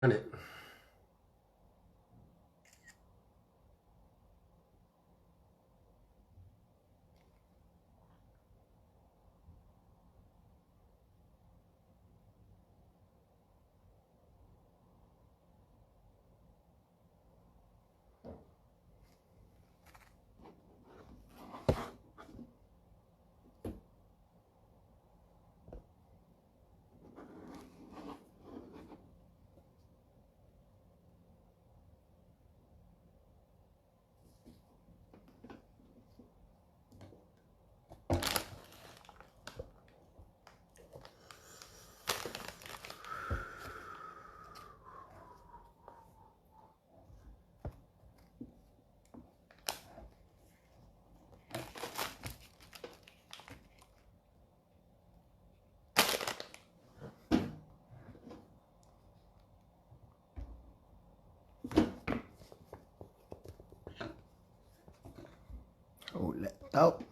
It. Hold that thought.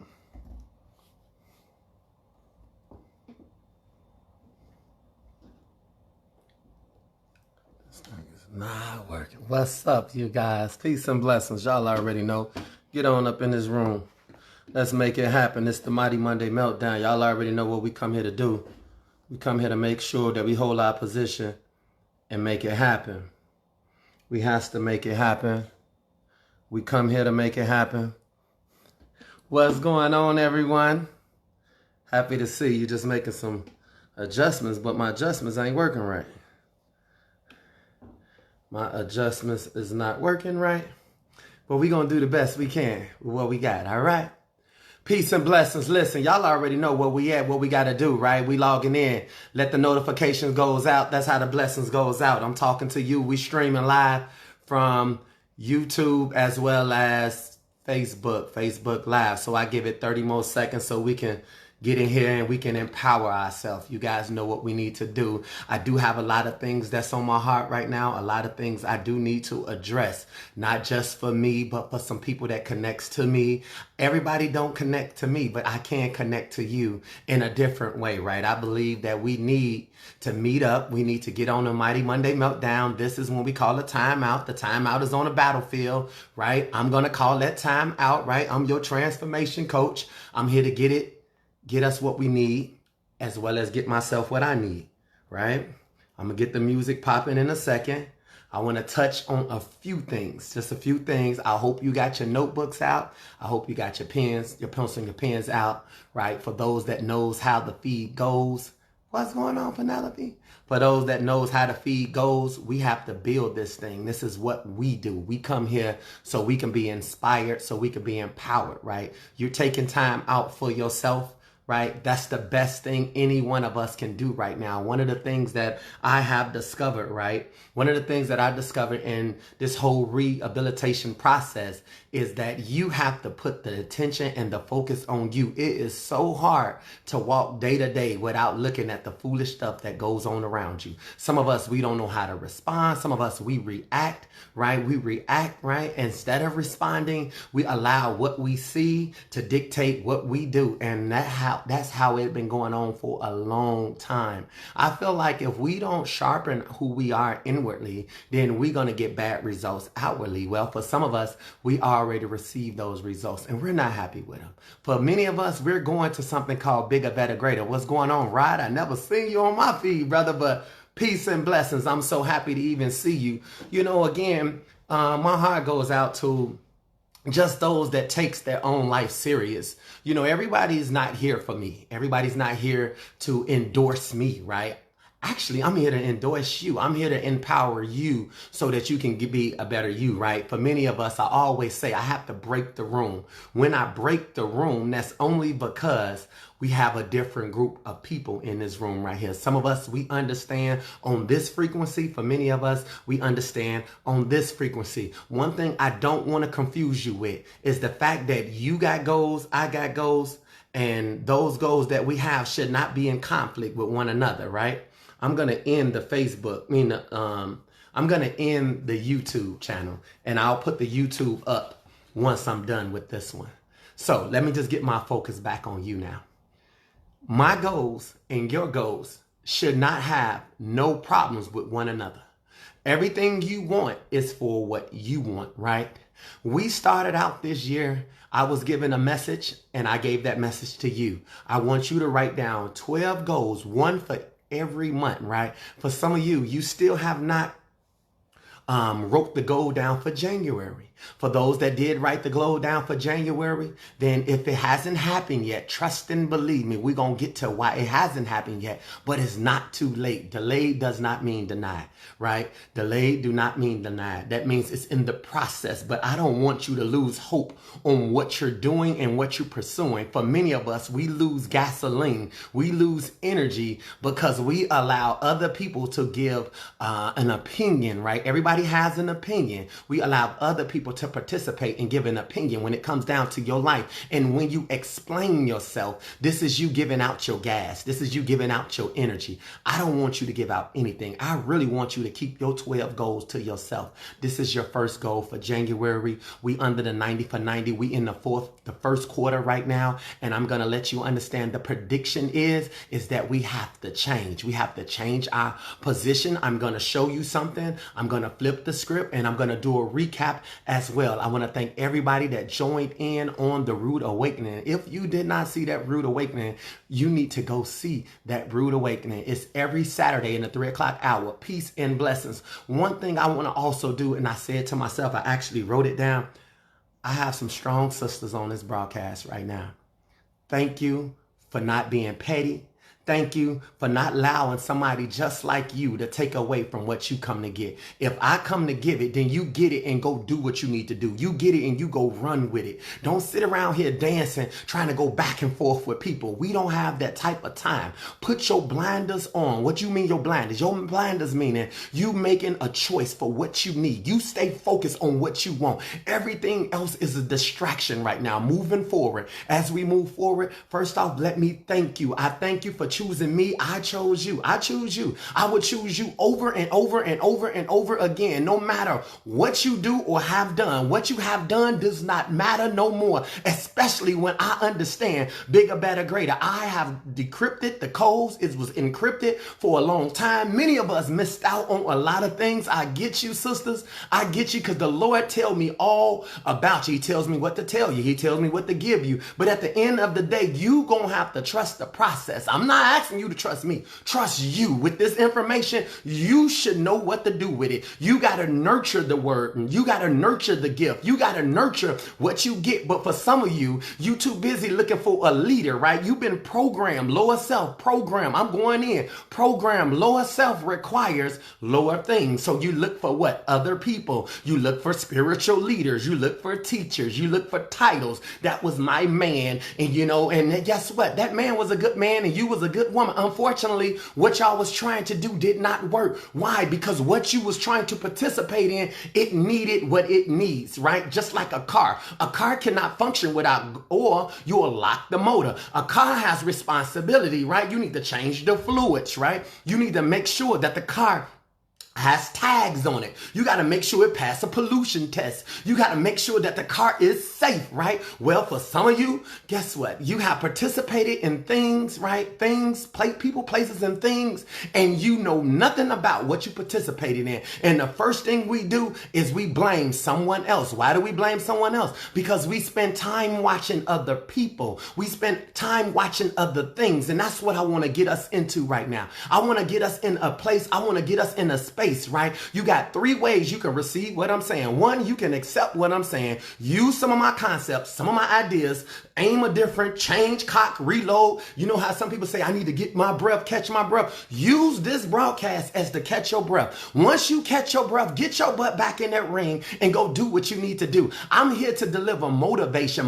This thing is not working. What's up, you guys? Peace and blessings. Y'all already know. Get on up in this room. Let's make it happen. It's the Mighty Monday Meltdown. Y'all already know what we come here to do. We come here to make sure that we hold our position and make it happen. We has to make it happen. We come here to make it happen. What's going on, everyone? Happy to see you. Just making some adjustments, but my adjustments ain't working right. My adjustments is not working right, but we gonna do the best we can with what we got, all right? Peace and blessings. Listen, y'all already know where we at, what we got to do, right? We logging in. Let the notifications goes out. That's how the blessings goes out. I'm talking to you. We streaming live from YouTube as well as Facebook Live. So I give it 30 more seconds so we can get in here and we can empower ourselves. You guys know what we need to do. I do have a lot of things that's on my heart right now. A lot of things I do need to address, not just for me, but for some people that connects to me. Everybody don't connect to me, but I can connect to you in a different way, right? I believe that we need to meet up. We need to get on a Mighty Monday Meltdown. This is when we call a timeout. The timeout is on a battlefield, right? I'm going to call that time out, right? I'm your transformation coach. I'm here to get us what we need, as well as get myself what I need, right? I'm going to get the music popping in a second. I want to touch on a few things, just a few things. I hope you got your notebooks out. I hope you got your pens, your pencil and your pens out, right? For those that knows how the feed goes. What's going on, Penelope? For those that knows how the feed goes, we have to build this thing. This is what we do. We come here so we can be inspired, so we can be empowered, right? You're taking time out for yourself, right? That's the best thing any one of us can do right now. One of the things that I have discovered, right? One of the things that I discovered in this whole rehabilitation process is that you have to put the attention and the focus on you. It is so hard to walk day to day without looking at the foolish stuff that goes on around you. Some of us, we don't know how to respond. Some of us, we react, right? We react, right? Instead of responding, we allow what we see to dictate what we do. And that's how it's been going on for a long time. I feel like if we don't sharpen who we are inwardly, then we're going to get bad results outwardly. Well, for some of us, we already received those results and we're not happy with them. For many of us, we're going to something called bigger, better, greater. What's going on, Rod? I never seen you on my feed, brother, but peace and blessings. I'm so happy to even see you. You know, again, my heart goes out to just those that takes their own life serious. You know, everybody's not here for me. Everybody's not here to endorse me, right? Actually, I'm here to endorse you. I'm here to empower you so that you can be a better you, right? For many of us, I always say I have to break the room. When I break the room, that's only because we have a different group of people in this room right here. Some of us, we understand on this frequency. For many of us, we understand on this frequency. One thing I don't want to confuse you with is the fact that you got goals, I got goals, and those goals that we have should not be in conflict with one another, right? I'm going to end the Facebook, I'm going to end the YouTube channel, and I'll put the YouTube up once I'm done with this one. So let me just get my focus back on you now. My goals and your goals should not have no problems with one another. Everything you want is for what you want, right? We started out this year, I was given a message and I gave that message to you. I want you to write down 12 goals, one for every month, right? For some of you, you still have not wrote the goal down for January. For those that did write the goal down for January, then if it hasn't happened yet, trust and believe me, we're going to get to why it hasn't happened yet, but it's not too late. Delayed does not mean denied, right? Delayed do not mean denied. That means it's in the process, but I don't want you to lose hope on what you're doing and what you're pursuing. For many of us, we lose gasoline. We lose energy because we allow other people to give an opinion, right? Everybody has an opinion. We allow other people to participate and give an opinion when it comes down to your life. And when you explain yourself, this is you giving out your gas. This is you giving out your energy. I don't want you to give out anything. I really want you to keep your 12 goals to yourself. This is your first goal for January. We under the 90 for 90. We in the first quarter right now. And I'm going to let you understand the prediction is that we have to change. We have to change our position. I'm going to show you something. I'm going to flip the script and I'm going to do a recap as well. I want to thank everybody that joined in on the Rude Awakening. If you did not see that Rude Awakening, you need to go see that Rude Awakening. It's every Saturday in the 3 o'clock hour. Peace and blessings. One thing I want to also do, and I said to myself, I actually wrote it down. I have some strong sisters on this broadcast right now. Thank you for not being petty. Thank you for not allowing somebody just like you to take away from what you come to get. If I come to give it, then you get it and go do what you need to do. You get it and you go run with it. Don't sit around here dancing, trying to go back and forth with people. We don't have that type of time. Put your blinders on. What you mean your blinders? Your blinders meaning you making a choice for what you need. You stay focused on what you want. Everything else is a distraction right now. Moving forward. As we move forward, first off, let me thank you. I thank you for choosing me. I chose you. I choose you. I would choose you over and over and over and over again. No matter what you do or have done, what you have done does not matter no more, especially when I understand bigger, better, greater. I have decrypted the codes. It was encrypted for a long time. Many of us missed out on a lot of things. I get you, sisters. I get you because the Lord tells me all about you. He tells me what to tell you. He tells me what to give you. But at the end of the day, you gonna have to trust the process. I'm not asking you to trust me. Trust you. With this information, you should know what to do with it. You got to nurture the word. And you got to nurture the gift. You got to nurture what you get. But for some of you, you too busy looking for a leader, right? You've been programmed. Lower self program. I'm going in. Program. Lower self requires lower things. So you look for what? Other people. You look for spiritual leaders. You look for teachers. You look for titles. That was my man. And and guess what? That man was a good man and you was a good woman. Unfortunately, what y'all was trying to do did not work. Why? Because what you was trying to participate in, it needed what it needs, right? Just like a car. A car cannot function without oil. You will lock the motor. A car has responsibility, right? You need to change the fluids, right? You need to make sure that the car has tags on it. You got to make sure it passes a pollution test. You got to make sure that the car is safe, right? Well, for some of you, guess what? You have participated in things, right? People, places, and things, and you know nothing about what you participated in. And the first thing we do is we blame someone else. Why do we blame someone else? Because we spend time watching other people. We spend time watching other things. And that's what I want to get us into right now. I want to get us in a place. I want to get us in a space, right? You got 3 ways you can receive what I'm saying. 1, you can accept what I'm saying. Use some of my concepts, some of my ideas, aim a different, change, cock, reload. You know how some people say, I need to get my breath, catch my breath. Use this broadcast as to catch your breath. Once you catch your breath, get your butt back in that ring and go do what you need to do. I'm here to deliver motivation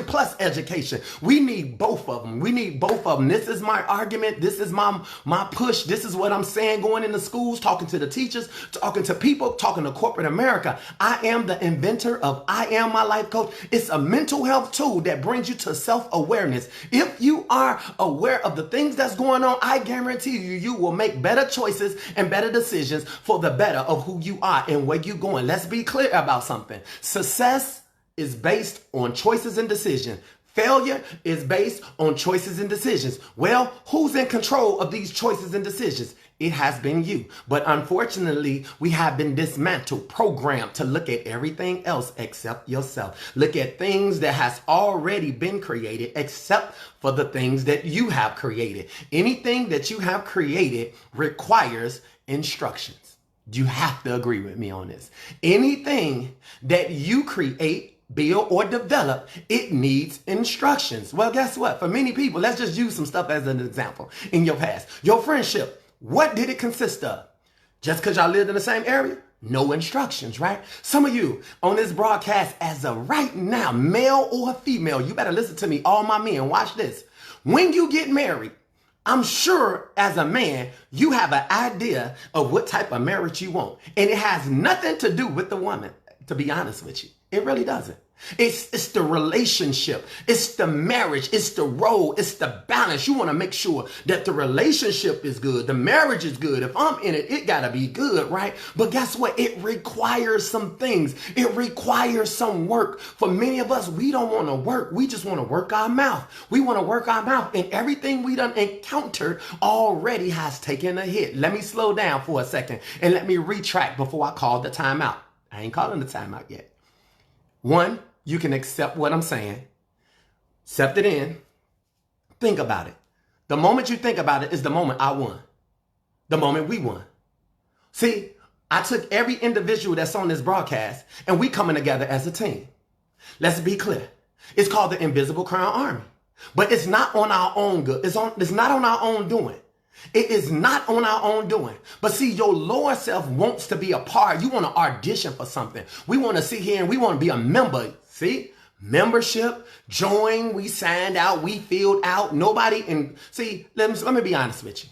plus education. We need both of them. We need both of them. This is my argument. This is my push. This is what I'm saying, going into schools, talking to the teachers, talking to people, talking to corporate America. I am the inventor of I Am My Life Coach. It's a mental health tool that brings you to self-awareness. If you are aware of the things that's going on, I guarantee you will make better choices and better decisions for the better of who you are and where you're going. Let's be clear about something. Success is based on choices and decisions. Failure is based on choices and decisions. Well, who's in control of these choices and decisions? It has been you. But unfortunately, we have been dismantled, programmed to look at everything else except yourself. Look at things that has already been created except for the things that you have created. Anything that you have created requires instructions. You have to agree with me on this. Anything that you create, build, or develop, it needs instructions. Well, guess what? For many people, let's just use some stuff as an example in your past. Your friendship, what did it consist of? Just because y'all lived in the same area? No instructions, right? Some of you on this broadcast as of right now, male or female, you better listen to me, all my men, watch this. When you get married, I'm sure as a man, you have an idea of what type of marriage you want. And it has nothing to do with the woman, to be honest with you. It really doesn't. It's the relationship. It's the marriage. It's the role. It's the balance. You want to make sure that the relationship is good. The marriage is good. If I'm in it, it got to be good, right? But guess what? It requires some things. It requires some work. For many of us, we don't want to work. We just want to work our mouth. We want to work our mouth. And everything we done encountered already has taken a hit. Let me slow down for a second and let me retract before I call the timeout. I ain't calling the timeout yet. One, you can accept what I'm saying. Accept it in. Think about it. The moment you think about it is the moment I won. The moment we won. See, I took every individual that's on this broadcast and we coming together as a team. Let's be clear. It's called the Invisible Crown Army. But it's not on our own good. It's not on our own doing. It is not on our own doing. But see, your lower self wants to be a part. You want to audition for something. We want to sit here and we want to be a member. See, membership, join, we signed out, we filled out. Nobody. And see, let me be honest with you.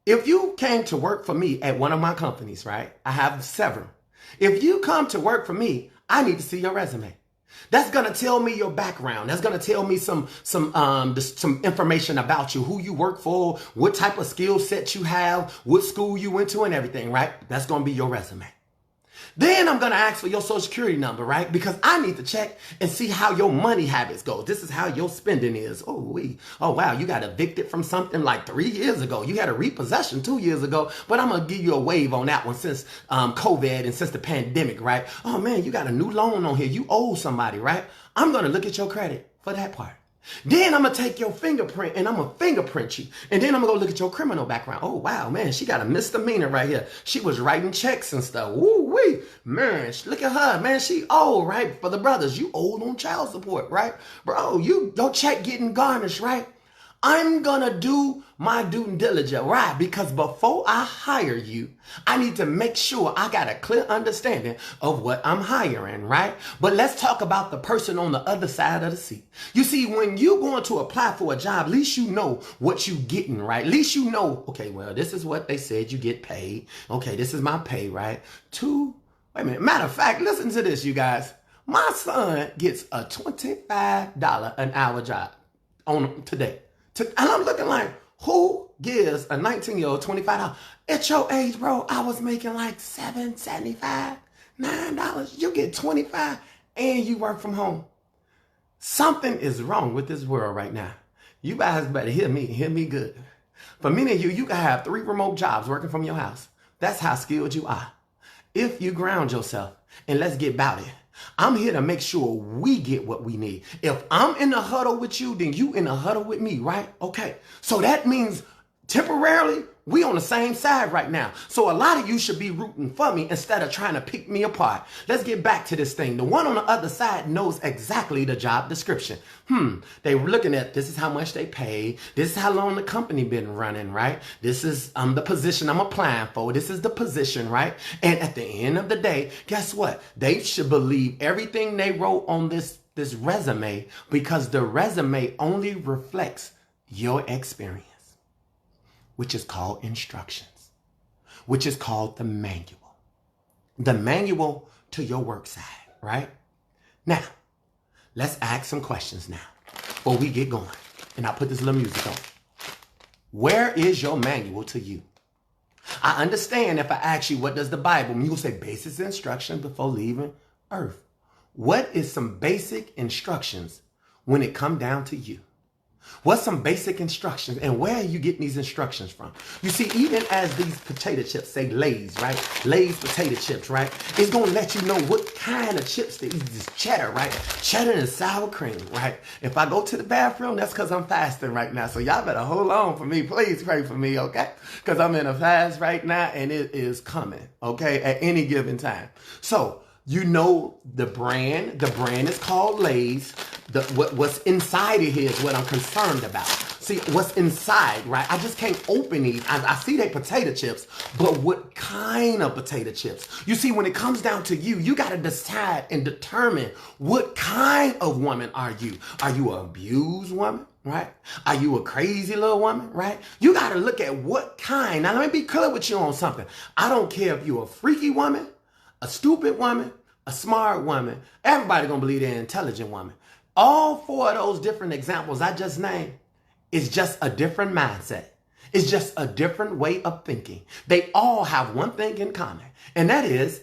If you came to work for me at one of my companies, right? I have several. If you come to work for me, I need to see your resume. That's going to tell me your background. That's going to tell me some information about you, who you work for, what type of skill set you have, what school you went to and everything, right? That's going to be your resume. Then I'm going to ask for your social security number, right? Because I need to check and see how your money habits go. This is how your spending is. Oh, wow. You got evicted from something like 3 years ago. You had a repossession 2 years ago, but I'm going to give you a wave on that one since COVID and since the pandemic, right? Oh man, you got a new loan on here. You owe somebody, right? I'm going to look at your credit for that part. Then I'm going to take your fingerprint and I'm going to fingerprint you. And then I'm going to go look at your criminal background. Oh, wow, man, she got a misdemeanor right here. She was writing checks and stuff. Woo-wee, man, look at her, man. She old, right? For the brothers, you old on child support, right? Bro, your check getting garnished, right? I'm going to do my due diligence, right? Because before I hire you, I need to make sure I got a clear understanding of what I'm hiring, right? But let's talk about the person on the other side of the seat. You see, when you're going to apply for a job, at least you know what you're getting, right? At least you know, okay, well, this is what they said you get paid. Okay, this is my pay, right? Wait a minute. Matter of fact, listen to this, you guys. My son gets a $25 an hour job on today. And I'm looking like, who gives a 19-year-old $25? At your age, bro, I was making like $7.75, $9. You get $25 and you work from home. Something is wrong with this world right now. You guys better hear me good. For many of you, you can have 3 remote jobs working from your house. That's how skilled you are. If you ground yourself, and let's get about it. I'm here to make sure we get what we need. If I'm in the huddle with you, then you in the huddle with me, right? Okay. So that means temporarily, we on the same side right now. So a lot of you should be rooting for me instead of trying to pick me apart. Let's get back to this thing. The one on the other side knows exactly the job description. They were looking at, this is how much they pay. This is how long the company been running, right? This is the position I'm applying for. This is the position, right? And at the end of the day, guess what? They should believe everything they wrote on this resume, because the resume only reflects your experience, which is called instructions, which is called the manual to your work side, right? Now, let's ask some questions now before we get going. And I'll put this little music on. Where is your manual to you? I understand if I ask you, what does the Bible mean? You'll say basic instruction before leaving earth. What is some basic instructions when it come down to you? What's some basic instructions, and where are you getting these instructions from? You see, even as these potato chips say Lay's, right? Lay's potato chips, right? It's going to let you know what kind of chips to eat. This cheddar, right? Cheddar and sour cream, right? If I go to the bathroom, that's because I'm fasting right now. So y'all better hold on for me. Please pray for me, okay? Because I'm in a fast right now, and it is coming, okay, at any given time. So, you know the brand is called Lay's. What's inside of here is what I'm concerned about. See, what's inside, right? I just can't open these. I see they potato chips, but what kind of potato chips? You see, when it comes down to you, you got to decide and determine what kind of woman are you. Are you an abused woman? Right? Are you a crazy little woman? Right? You got to look at what kind. Now, let me be clear with you on something. I don't care if you're a freaky woman, a stupid woman, a smart woman. Everybody gonna believe they're an intelligent woman. All four of those different examples I just named is just a different mindset. It's just a different way of thinking. They all have one thing in common, and that is,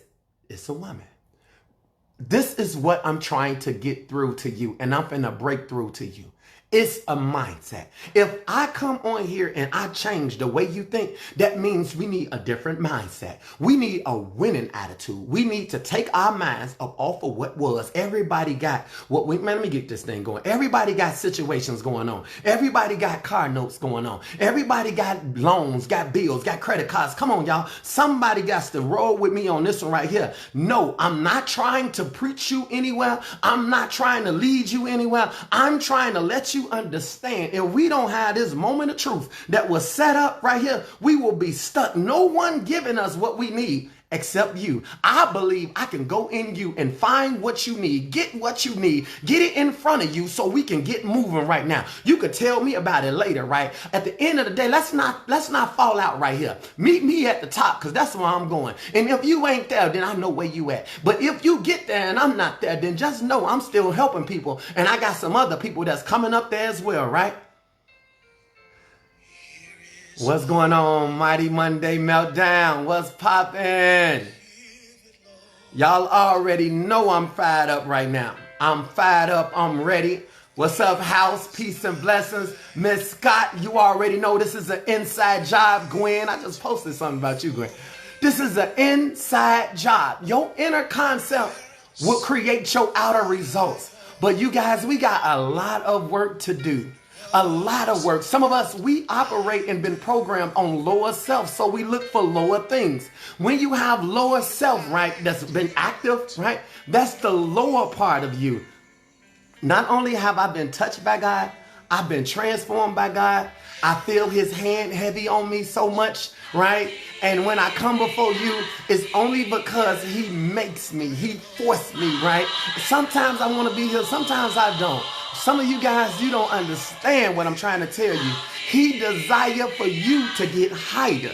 it's a woman. This is what I'm trying to get through to you, and I'm finna break through to you. It's a mindset. If I come on here and I change the way you think, that means we need a different mindset. We need a winning attitude. We need to take our minds up off of what was. Everybody got man, let me get this thing going. Everybody got situations going on. Everybody got car notes going on. Everybody got loans, got bills, got credit cards. Come on, y'all. Somebody got to roll with me on this one right here. No, I'm not trying to preach you anywhere. I'm not trying to lead you anywhere. I'm trying to let you understand, if we don't have this moment of truth that was set up right here, we will be stuck. No one giving us what we need except you. I believe I can go in you and find what you need, get what you need, get it in front of you so we can get moving right now. You could tell me about it later, right? At the end of the day, let's not fall out right here. Meet me at the top, because that's where I'm going. And if you ain't there, then I know where you at. But if you get there and I'm not there, then just know I'm still helping people. And I got some other people that's coming up there as well, right? What's going on, Mighty Monday Meltdown? What's poppin'? Y'all already know I'm fired up right now. I'm fired up. I'm ready. What's up, house? Peace and blessings. Miss Scott, you already know this is an inside job. Gwen, I just posted something about you, Gwen. This is an inside job. Your inner concept will create your outer results. But you guys, we got a lot of work to do. A lot of work. Some of us, we operate and been programmed on lower self, so we look for lower things. When you have lower self, right, that's been active, right, that's the lower part of you. Not only have I been touched by God, I've been transformed by God. I feel his hand heavy on me so much, right? And when I come before you, it's only because he makes me, he forced me, right? Sometimes I want to be here, sometimes I don't. Some of you guys, you don't understand what I'm trying to tell you. He desires for you to get higher.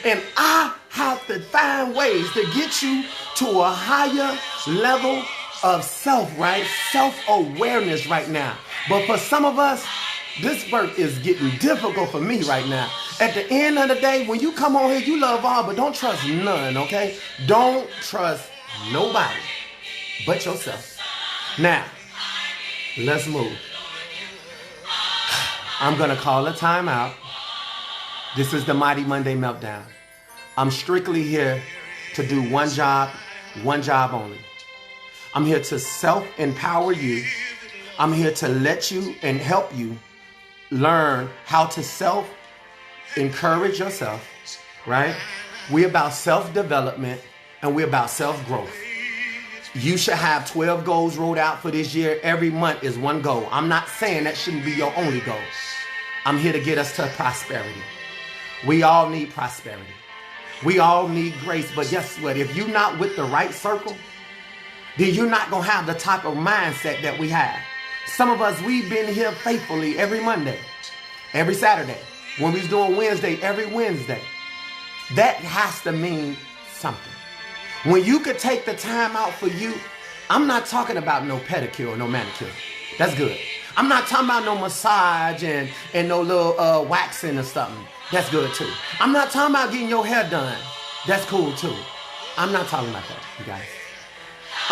And I have to find ways to get you to a higher level of self, right? Self-awareness right now. But for some of us, this work is getting difficult for me right now. At the end of the day, when you come on here, you love all, but don't trust none, okay? Don't trust nobody but yourself. Now, let's move. I'm going to call a timeout. This is the Mighty Monday Meltdown. I'm strictly here to do one job only. I'm here to self-empower you. I'm here to let you and help you learn how to self-encourage yourself, right? We're about self-development and we're about self-growth. You should have 12 goals rolled out for this year. Every month is one goal. I'm not saying that shouldn't be your only goal. I'm here to get us to prosperity. We all need prosperity. We all need grace. But guess what? If you're not with the right circle, then you're not going to have the type of mindset that we have. Some of us, we've been here faithfully every Monday, every Saturday. When we was doing Wednesday, every Wednesday. That has to mean something. When you could take the time out for you, I'm not talking about no pedicure or no manicure. That's good. I'm not talking about no massage and no little waxing or something. That's good too. I'm not talking about getting your hair done. That's cool too. I'm not talking about that, you guys.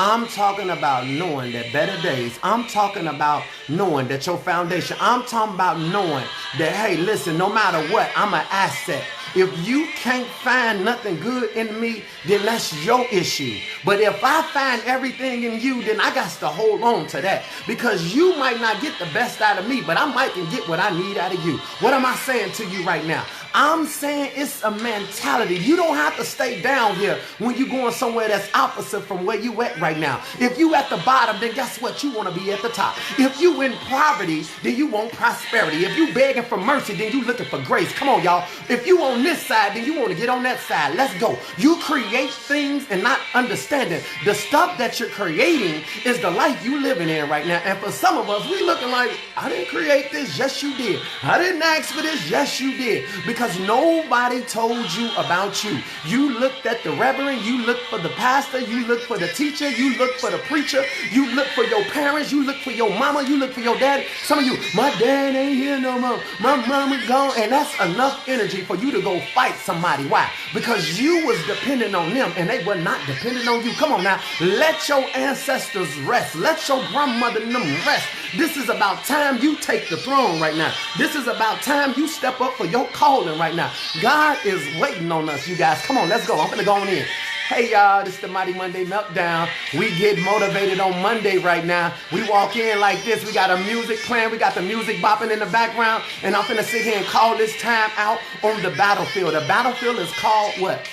I'm talking about knowing that better days. I'm talking about knowing that your foundation. I'm talking about knowing that, hey, listen, no matter what, I'm an asset. If you can't find nothing good in me, then that's your issue. But if I find everything in you, then I got to hold on to that. Because you might not get the best out of me, but I might can get what I need out of you. What am I saying to you right now? I'm saying it's a mentality. You don't have to stay down here when you're going somewhere that's opposite from where you at right now. If you at the bottom, then guess what? You want to be at the top. If you in poverty, then you want prosperity. If you begging for mercy, then you looking for grace. Come on, y'all. If you on this side, then you want to get on that side. Let's go. You create things and not understanding. The stuff that you're creating is the life you living in right now. And for some of us, we looking like, I didn't create this. Yes, you did. I didn't ask for this. Yes, you did. Because nobody told you about you. You looked at the reverend, you looked for the pastor, you looked for the teacher, you looked for the preacher, you looked for your parents, you looked for your mama, you looked for your daddy. Some of you, my dad ain't here no more, my mama gone, and that's enough energy for you to go fight somebody. Why? Because you was dependent on them and they were not dependent on you. Come on now, let your ancestors rest. Let your grandmother and them rest. This is about time you take the throne right now. This is about time you step up for your calling right now. God is waiting on us, you guys. Come on, let's go. I'm going to go on in. Hey, y'all, this is the Mighty Monday Meltdown. We get motivated on Monday right now. We walk in like this. We got a music playing. We got the music bopping in the background. And I'm finna sit here and call this time out on the battlefield. The battlefield is called what?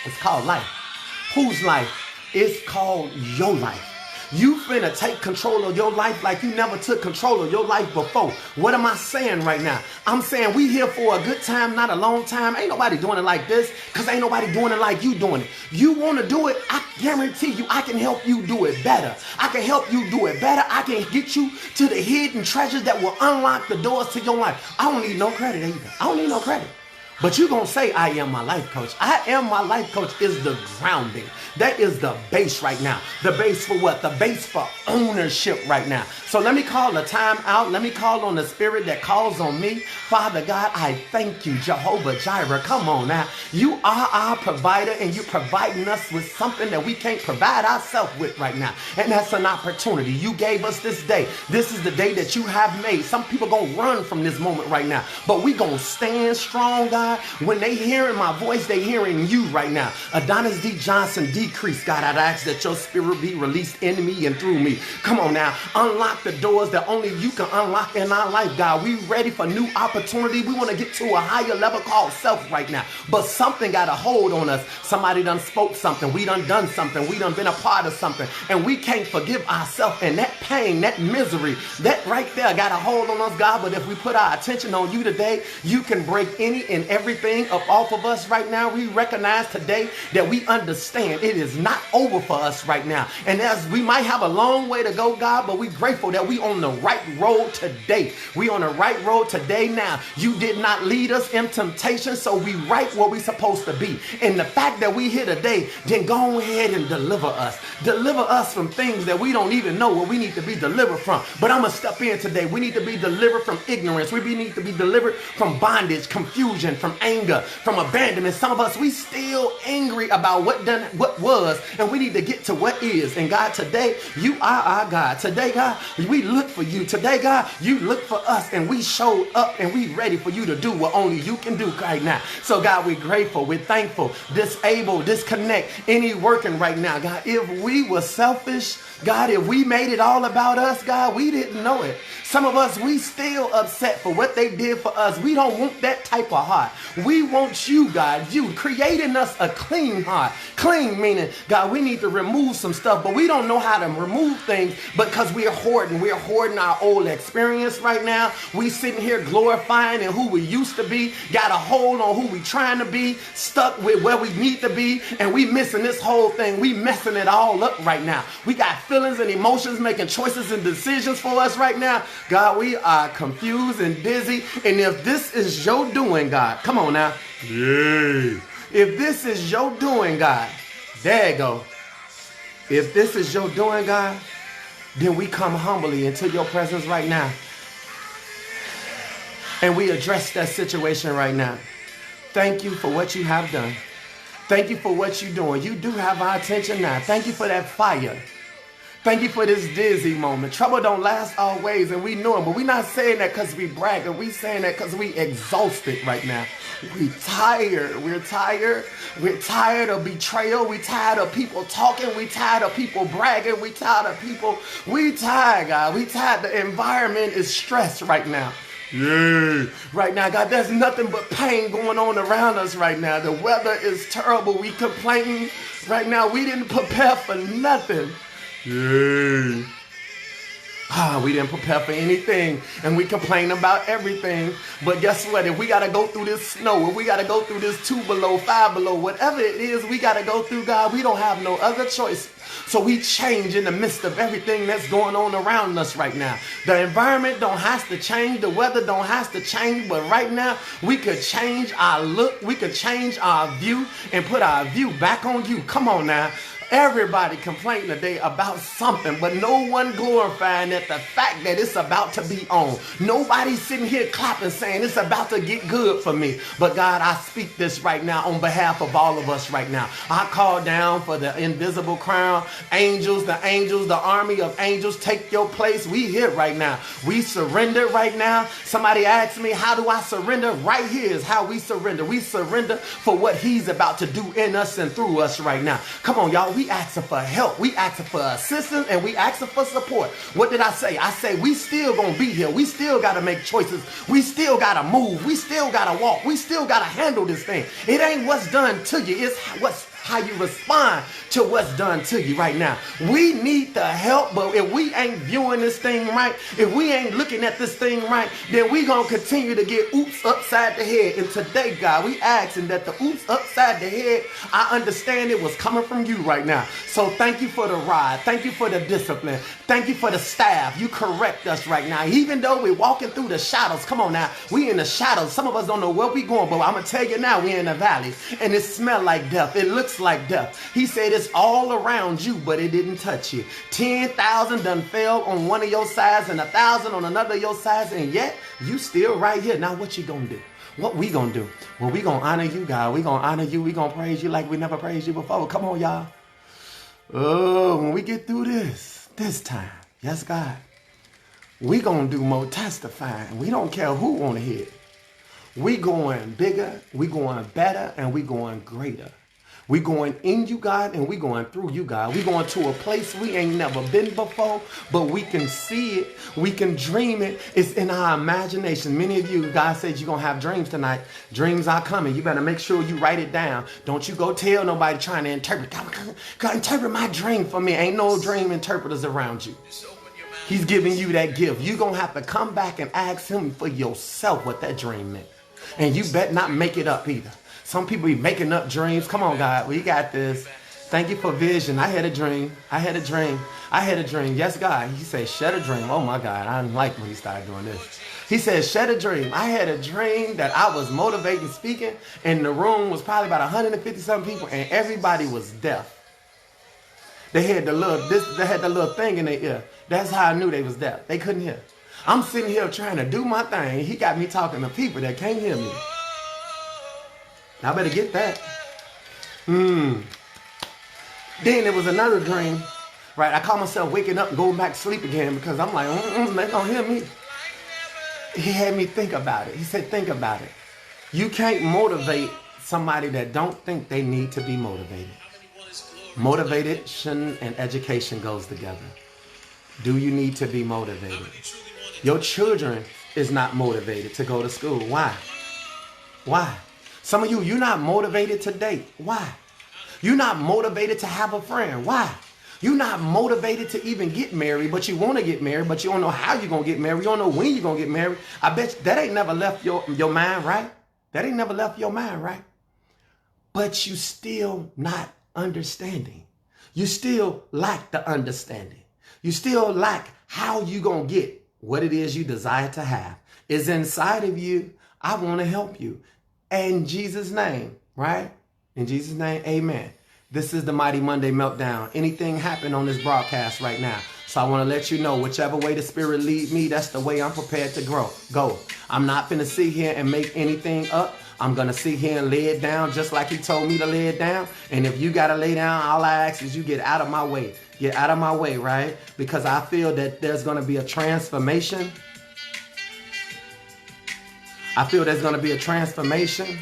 It's called life. Whose life? It's called your life. You finna take control of your life like you never took control of your life before. What am I saying right now? I'm saying we here for a good time, not a long time. Ain't nobody doing it like this because ain't nobody doing it like you doing it. You want to do it, I guarantee you I can help you do it better. I can help you do it better. I can get you to the hidden treasures that will unlock the doors to your life. I don't need no credit either. I don't need no credit. But you're going to say, I am my life coach. I am my life coach is the grounding. That is the base right now. The base for what? The base for ownership right now. So let me call the time out. Let me call on the spirit that calls on me. Father God, I thank you, Jehovah Jireh. Come on now. You are our provider and you're providing us with something that we can't provide ourselves with right now. And that's an opportunity. You gave us this day. This is the day that you have made. Some people going to run from this moment right now. But we going to stand strong, God. When they hearing my voice, they hearing you right now. Adonius D. Johnson, decrease, God. I'd ask that your spirit be released in me and through me. Come on now. Unlock the doors that only you can unlock in our life, God. We ready for new opportunity. We want to get to a higher level called self right now. But something got a hold on us. Somebody done spoke something. We done something. We done been a part of something. And we can't forgive ourselves. And that pain, that misery, that right there got a hold on us, God. But if we put our attention on you today, you can break any and everything up off of us right now. We recognize today that we understand it is not over for us right now. And as we might have a long way to go, God, but we grateful that we on the right road today. We on the right road today now. You did not lead us in temptation, so we right where we supposed to be. And the fact that we here today, then go ahead and deliver us. Deliver us from things that we don't even know what we need to be delivered from. But I'm going to step in today. We need to be delivered from ignorance. We need to be delivered from bondage, confusion, from anger, from abandonment. Some of us, we still angry about what was, and we need to get to what is. And God, today, you are our God. Today, God, we look for you. Today, God, you look for us, and we showed up, and we ready for you to do what only you can do right now. So, God, we're grateful. We're thankful. Disable, disconnect any working right now. God, if we were selfish, God, if we made it all about us, God, we didn't know it. Some of us, we still upset for what they did for us. We don't want that type of heart. We want you, God, you creating us a clean heart. Clean meaning, God, we need to remove some stuff, but we don't know how to remove things because we're hoarding. We're hoarding our old experience right now. We sitting here glorifying in who we used to be, got a hold on who we trying to be, stuck with where we need to be, and we missing this whole thing. We messing it all up right now. We got feelings and emotions making choices and decisions for us right now. God, we are confused and dizzy. And if this is your doing, God, come on now. Yay. If this is your doing, God, there you go. If this is your doing, God, then we come humbly into your presence right now. And we address that situation right now. Thank you for what you have done. Thank you for what you're doing. You do have our attention now. Thank you for that fire. Thank you for this dizzy moment. Trouble don't last always, and we know it, but we're not saying that because we bragging. We saying that because we exhausted right now. We tired. We're tired. We're tired of betrayal. We tired of people talking. We tired of people bragging. We tired of people. We tired, God. We tired. The environment is stressed right now. Yeah. Right now, God, there's nothing but pain going on around us right now. The weather is terrible. We complaining right now. We didn't prepare for nothing. Yeah. We didn't prepare for anything, and we complain about everything. But guess what? If we got to go through this snow, if we got to go through this 2 below, 5 below, whatever it is we got to go through, God, we don't have no other choice. So we change in the midst of everything that's going on around us right now. The environment don't have to change. The weather don't have to change. But right now, we could change our look. We could change our view and put our view back on you. Come on now. Everybody complaining today about something, but no one glorifying that the fact that it's about to be on. Nobody's sitting here clapping saying it's about to get good for me. But God, I speak this right now on behalf of all of us right now. I call down for the invisible crown. Angels, the army of angels, take your place. We here right now. We surrender right now. Somebody asked me, how do I surrender? Right here is how we surrender. We surrender for what he's about to do in us and through us right now. Come on, y'all. We asking for help. We asking for assistance, and we asking for support. What did I say? I say we still gonna be here. We still gotta make choices. We still gotta move. We still gotta walk. We still gotta handle this thing. It ain't what's done to you. It's how you respond to what's done to you right now. We need the help, but if we ain't viewing this thing right, if we ain't looking at this thing right, then we gonna continue to get oops upside the head. And today, God, we asking that the oops upside the head, I understand it was coming from you right now. So thank you for the ride. Thank you for the discipline. Thank you for the staff. You correct us right now. Even though we're walking through the shadows, come on now, we in the shadows. Some of us don't know where we going, but I'm gonna tell you now, we in the valley, and it smells like death. It looks like death. He said it's all around you, but it didn't touch you. 10,000 done fell on one of your sides and 1,000 on another of your sides, and yet you still right here. Now what you gonna do? What we gonna do? Well, we gonna honor you, God. We gonna honor you. We gonna praise you like we never praised you before. Come on, y'all. Oh, when we get through this time, yes, God, we gonna do more testifying. We don't care who wanna hear it. We going bigger, we going better, and we going greater. We going in you, God, and we going through you, God. We going to a place we ain't never been before, but we can see it. We can dream it. It's in our imagination. Many of you, God said you're going to have dreams tonight. Dreams are coming. You better make sure you write it down. Don't you go tell nobody trying to interpret. God, interpret my dream for me. Ain't no dream interpreters around you. He's giving you that gift. You're going to have to come back and ask him for yourself what that dream meant. And you bet not make it up either. Some people be making up dreams. Come on, God. We got this. Thank you for vision. I had a dream. I had a dream. I had a dream. Yes, God. He said, shed a dream. Oh, my God. I didn't like when he started doing this. He said, shed a dream. I had a dream that I was motivating speaking, and the room was probably about 150-something people, and everybody was deaf. They had the little thing in their ear. That's how I knew they was deaf. They couldn't hear. I'm sitting here trying to do my thing. He got me talking to people that can't hear me. I better get that. Then there was another dream, right? I caught myself waking up and going back to sleep again because I'm like, they don't hear me. He had me think about it. He said, think about it. You can't motivate somebody that don't think they need to be motivated. Motivation and education goes together. Do you need to be motivated? Your children is not motivated to go to school. Why? Why? Some of you, you're not motivated to date. Why? You're not motivated to have a friend. Why? You're not motivated to even get married, but you want to get married, but you don't know how you're going to get married. You don't know when you're going to get married. I bet you, that ain't never left your mind, right? That ain't never left your mind, right? But you still not understanding. You still lack the understanding. You still lack how you going to get what it is you desire to have. It's inside of you. I want to help you. In Jesus' name, right? In Jesus' name, amen. This is the Mighty Monday Meltdown. Anything happen on this broadcast right now. So I want to let you know, whichever way the Spirit lead me, that's the way I'm prepared to go. I'm not finna sit here and make anything up. I'm going to sit here and lay it down just like he told me to lay it down. And if you got to lay down, all I ask is you get out of my way. Get out of my way, right? Because I feel that there's going to be a transformation. I feel there's going to be a transformation.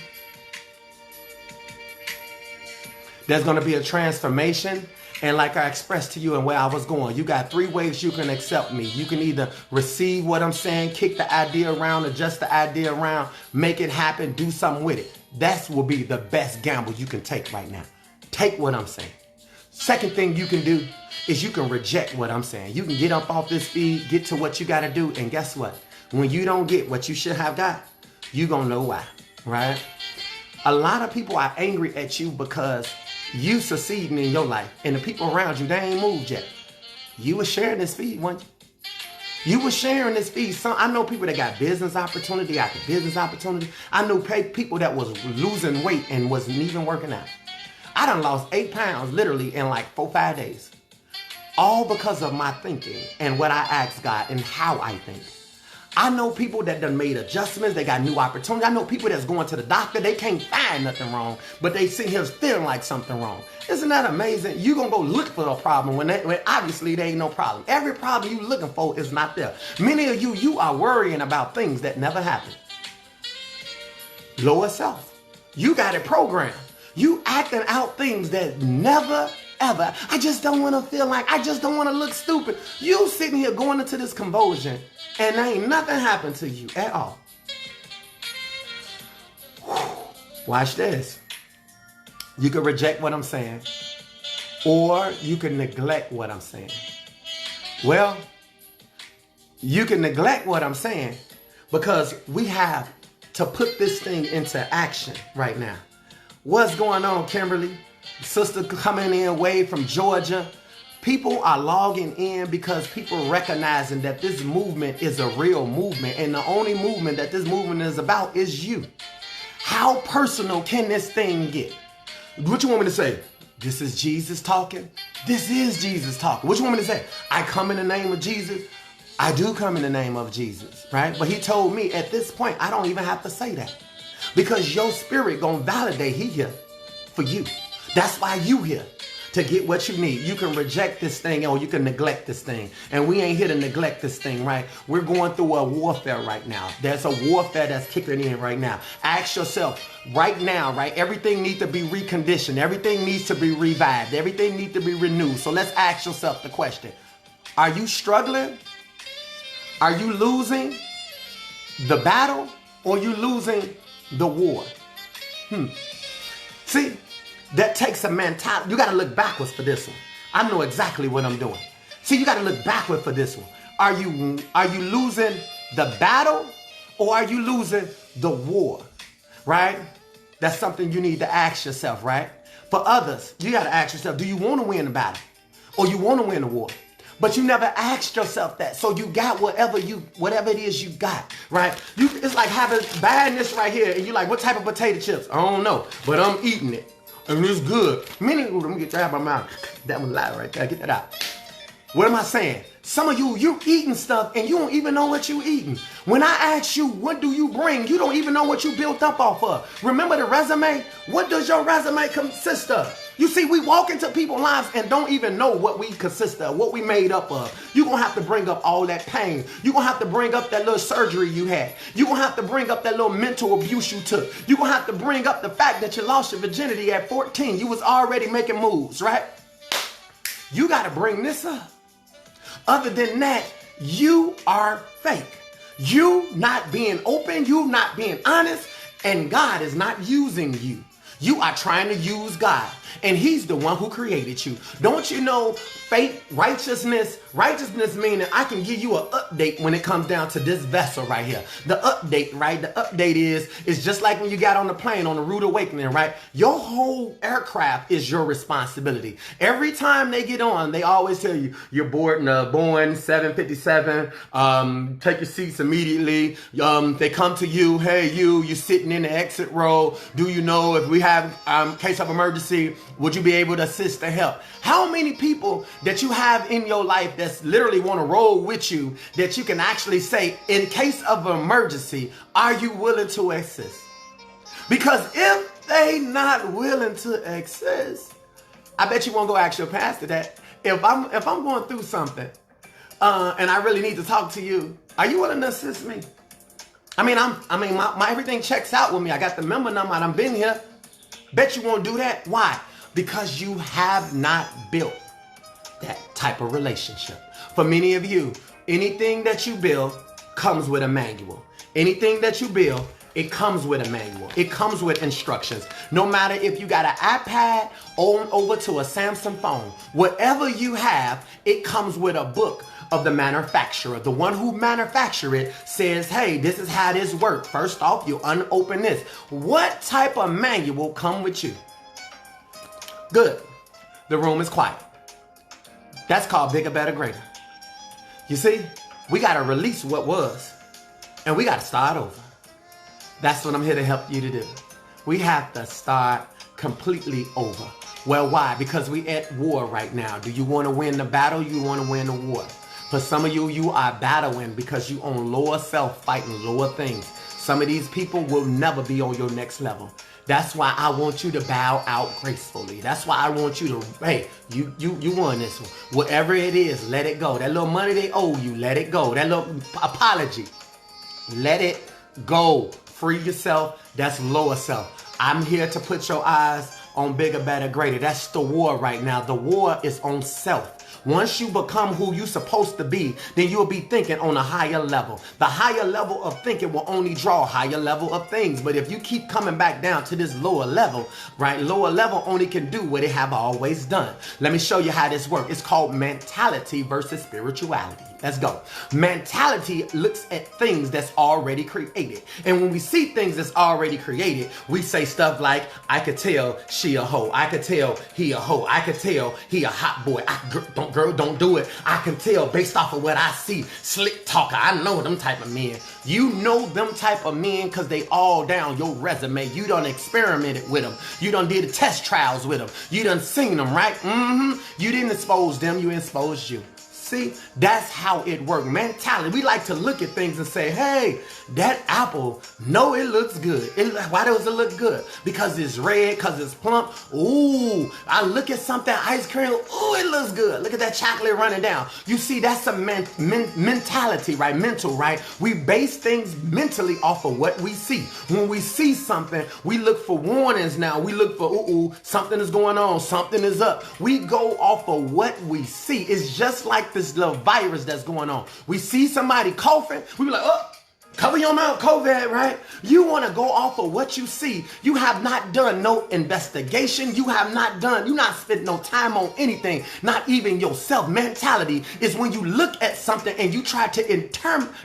There's going to be a transformation. And like I expressed to you and where I was going, you got 3 ways you can accept me. You can either receive what I'm saying, kick the idea around, adjust the idea around, make it happen, do something with it. That will be the best gamble you can take right now. Take what I'm saying. Second thing you can do is you can reject what I'm saying. You can get up off this feed, get to what you got to do. And guess what? When you don't get what you should have got, you're going to know why, right? A lot of people are angry at you because you succeeding in your life, and the people around you, they ain't moved yet. You were sharing this feed, weren't you? You were sharing this feed. I know people that got business opportunity after business opportunity. I know people that was losing weight and wasn't even working out. I done lost 8 pounds literally in like 4-5 days. All because of my thinking and what I asked God and how I think. I know people that done made adjustments. They got new opportunities. I know people that's going to the doctor. They can't find nothing wrong, but they sit here feeling like something wrong. Isn't that amazing? You going to go look for a problem when obviously there ain't no problem. Every problem you looking for is not there. Many of you are worrying about things that never happened. Lower self. You got it programmed. You acting out things that never ever. I just don't want to feel like, I just don't want to look stupid. You sitting here going into this convulsion and ain't nothing happened to you at all. Watch this. You can reject what I'm saying, or you can neglect what I'm saying. Well, you can neglect what I'm saying because we have to put this thing into action right now. What's going on, Kimberly? Sister coming in way from Georgia. People are logging in because people recognizing that this movement is a real movement, and the only movement that this movement is about is you. How personal can this thing get? What you want me to say? This is Jesus talking? This is Jesus talking. What you want me to say? I come in the name of Jesus? I do come in the name of Jesus, right? But he told me at this point, I don't even have to say that because your spirit gonna validate he here for you. That's why you here, to get what you need. You can reject this thing or you can neglect this thing. And we ain't here to neglect this thing, right? We're going through a warfare right now. There's a warfare that's kicking in right now. Ask yourself right now, right? Everything needs to be reconditioned. Everything needs to be revived. Everything needs to be renewed. So let's ask yourself the question. Are you struggling? Are you losing the battle or you losing the war? See? That takes a mentality. You got to look backwards for this one. I know exactly what I'm doing. See, you got to look backward for this one. Are you losing the battle or are you losing the war? Right? That's something you need to ask yourself, right? For others, you got to ask yourself, do you want to win the battle or you want to win the war? But you never asked yourself that. So you got whatever it is you got, right? It's like buying this right here and you're like, what type of potato chips? I don't know, but I'm eating it. And it's good. Let me get that out of my mouth. That was loud right there. Get that out. What am I saying? Some of you're eating stuff and you don't even know what you're eating. When I ask you, what do you bring? You don't even know what you built up off of. Remember the resume? What does your resume consist of? You see, we walk into people's lives and don't even know what we consist of, what we made up of. You're going to have to bring up all that pain. You're going to have to bring up that little surgery you had. You're going to have to bring up that little mental abuse you took. You're going to have to bring up the fact that you lost your virginity at 14. You was already making moves, right? You got to bring this up. Other than that, you are fake. You not being open, you not being honest, and God is not using you. You are trying to use God, and he's the one who created you. Don't you know fake righteousness? Righteousness meaning I can give you an update when it comes down to this vessel right here. The update, right? The update is just like when you got on the plane on the rude awakening, right? Your whole aircraft is your responsibility. Every time they get on, they always tell you, you're boarding a Boeing 757. Take your seats immediately. They come to you, hey, you're sitting in the exit row. Do you know if we have case of emergency, would you be able to assist and help? How many people that you have in your life that's literally want to roll with you that you can actually say, in case of emergency, are you willing to assist? Because if they not willing to exist, I bet you won't go ask your pastor that. If I'm going through something, and I really need to talk to you, are you willing to assist me? My everything checks out with me. I got the member number and I've been here. Bet you won't do that. Why? Because you have not built that type of relationship. For many of you, anything that you build comes with a manual. Anything that you build, it comes with a manual. It comes with instructions. No matter if you got an iPad on over to a Samsung phone, whatever you have, it comes with a book of the manufacturer. The one who manufactured it says, hey, this is how this works. First off, you unopen this. What type of manual come with you? Good. The room is quiet. That's called bigger, better, greater. You see, we got to release what was, and we got to start over. That's what I'm here to help you to do. We have to start completely over. Well, why? Because we at war right now. Do you want to win the battle? You want to win the war? For some of you, you are battling because you own lower self, fighting lower things. Some of these people will never be on your next level. That's why I want you to bow out gracefully. That's why I want you to, hey, you won this one. Whatever it is, let it go. That little money they owe you, let it go. That little apology, let it go. Free yourself. That's lower self. I'm here to put your eyes on bigger, better, greater. That's the war right now. The war is on self. Once you become who you're supposed to be, then you'll be thinking on a higher level. The higher level of thinking will only draw higher level of things. But if you keep coming back down to this lower level, right? Lower level only can do what it have always done. Let me show you how this works. It's called mentality versus spirituality. Let's go. Mentality looks at things that's already created. And when we see things that's already created, we say stuff like, I could tell she a hoe. I could tell he a hoe. I could tell he a hot boy. Girl, don't do it. I can tell based off of what I see. Slick talker. I know them type of men. You know them type of men because they all down your resume. You done experimented with them. You done did test trials with them. You done seen them, right? You didn't expose them. You exposed you. See, that's how it works. Mentality. We like to look at things and say, hey, that apple, no, it looks good. Why does it look good? Because it's red, because it's plump. Ooh, I look at something, ice cream. Ooh, it looks good. Look at that chocolate running down. You see, that's a mentality, right? Mental, right? We base things mentally off of what we see. When we see something, we look for warnings now. We look for, ooh, something is going on. Something is up. We go off of what we see. It's just like this little virus that's going on. We see somebody coughing, we be like, oh, cover your mouth, COVID, right? You want to go off of what you see. You have not done no investigation. You're not spent no time on anything, not even yourself. Mentality is when you look at something and you try to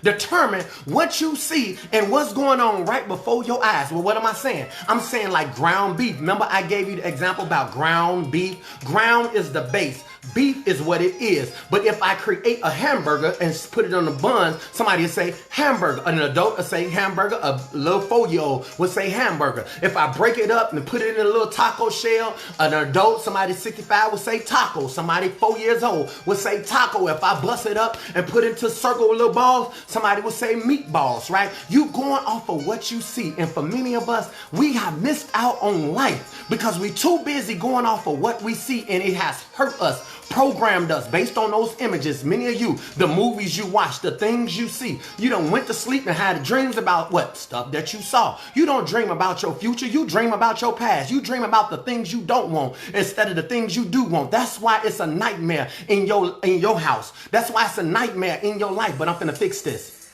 determine what you see and what's going on right before your eyes. Well, what am I saying? I'm saying like ground beef. Remember I gave you the example about ground beef? Ground is the base. Beef is what it is. But if I create a hamburger and put it on the bun, somebody will say hamburger. An adult will say hamburger. A little 4-year-old will say hamburger. If I break it up and put it in a little taco shell, an adult, somebody 65 will say taco. Somebody 4 years old will say taco. If I bust it up and put it into circle with little balls, somebody will say meatballs, right? You going off of what you see. And for many of us, we have missed out on life because we're too busy going off of what we see, and it has hurt us, programmed us based on those images. Many of you, the movies you watch, the things you see, you done went to sleep and had dreams about what? Stuff that you saw. You don't dream about your future. You dream about your past. You dream about the things you don't want instead of the things you do want. That's why it's a nightmare in your house. That's why it's a nightmare in your life. But I'm finna fix this.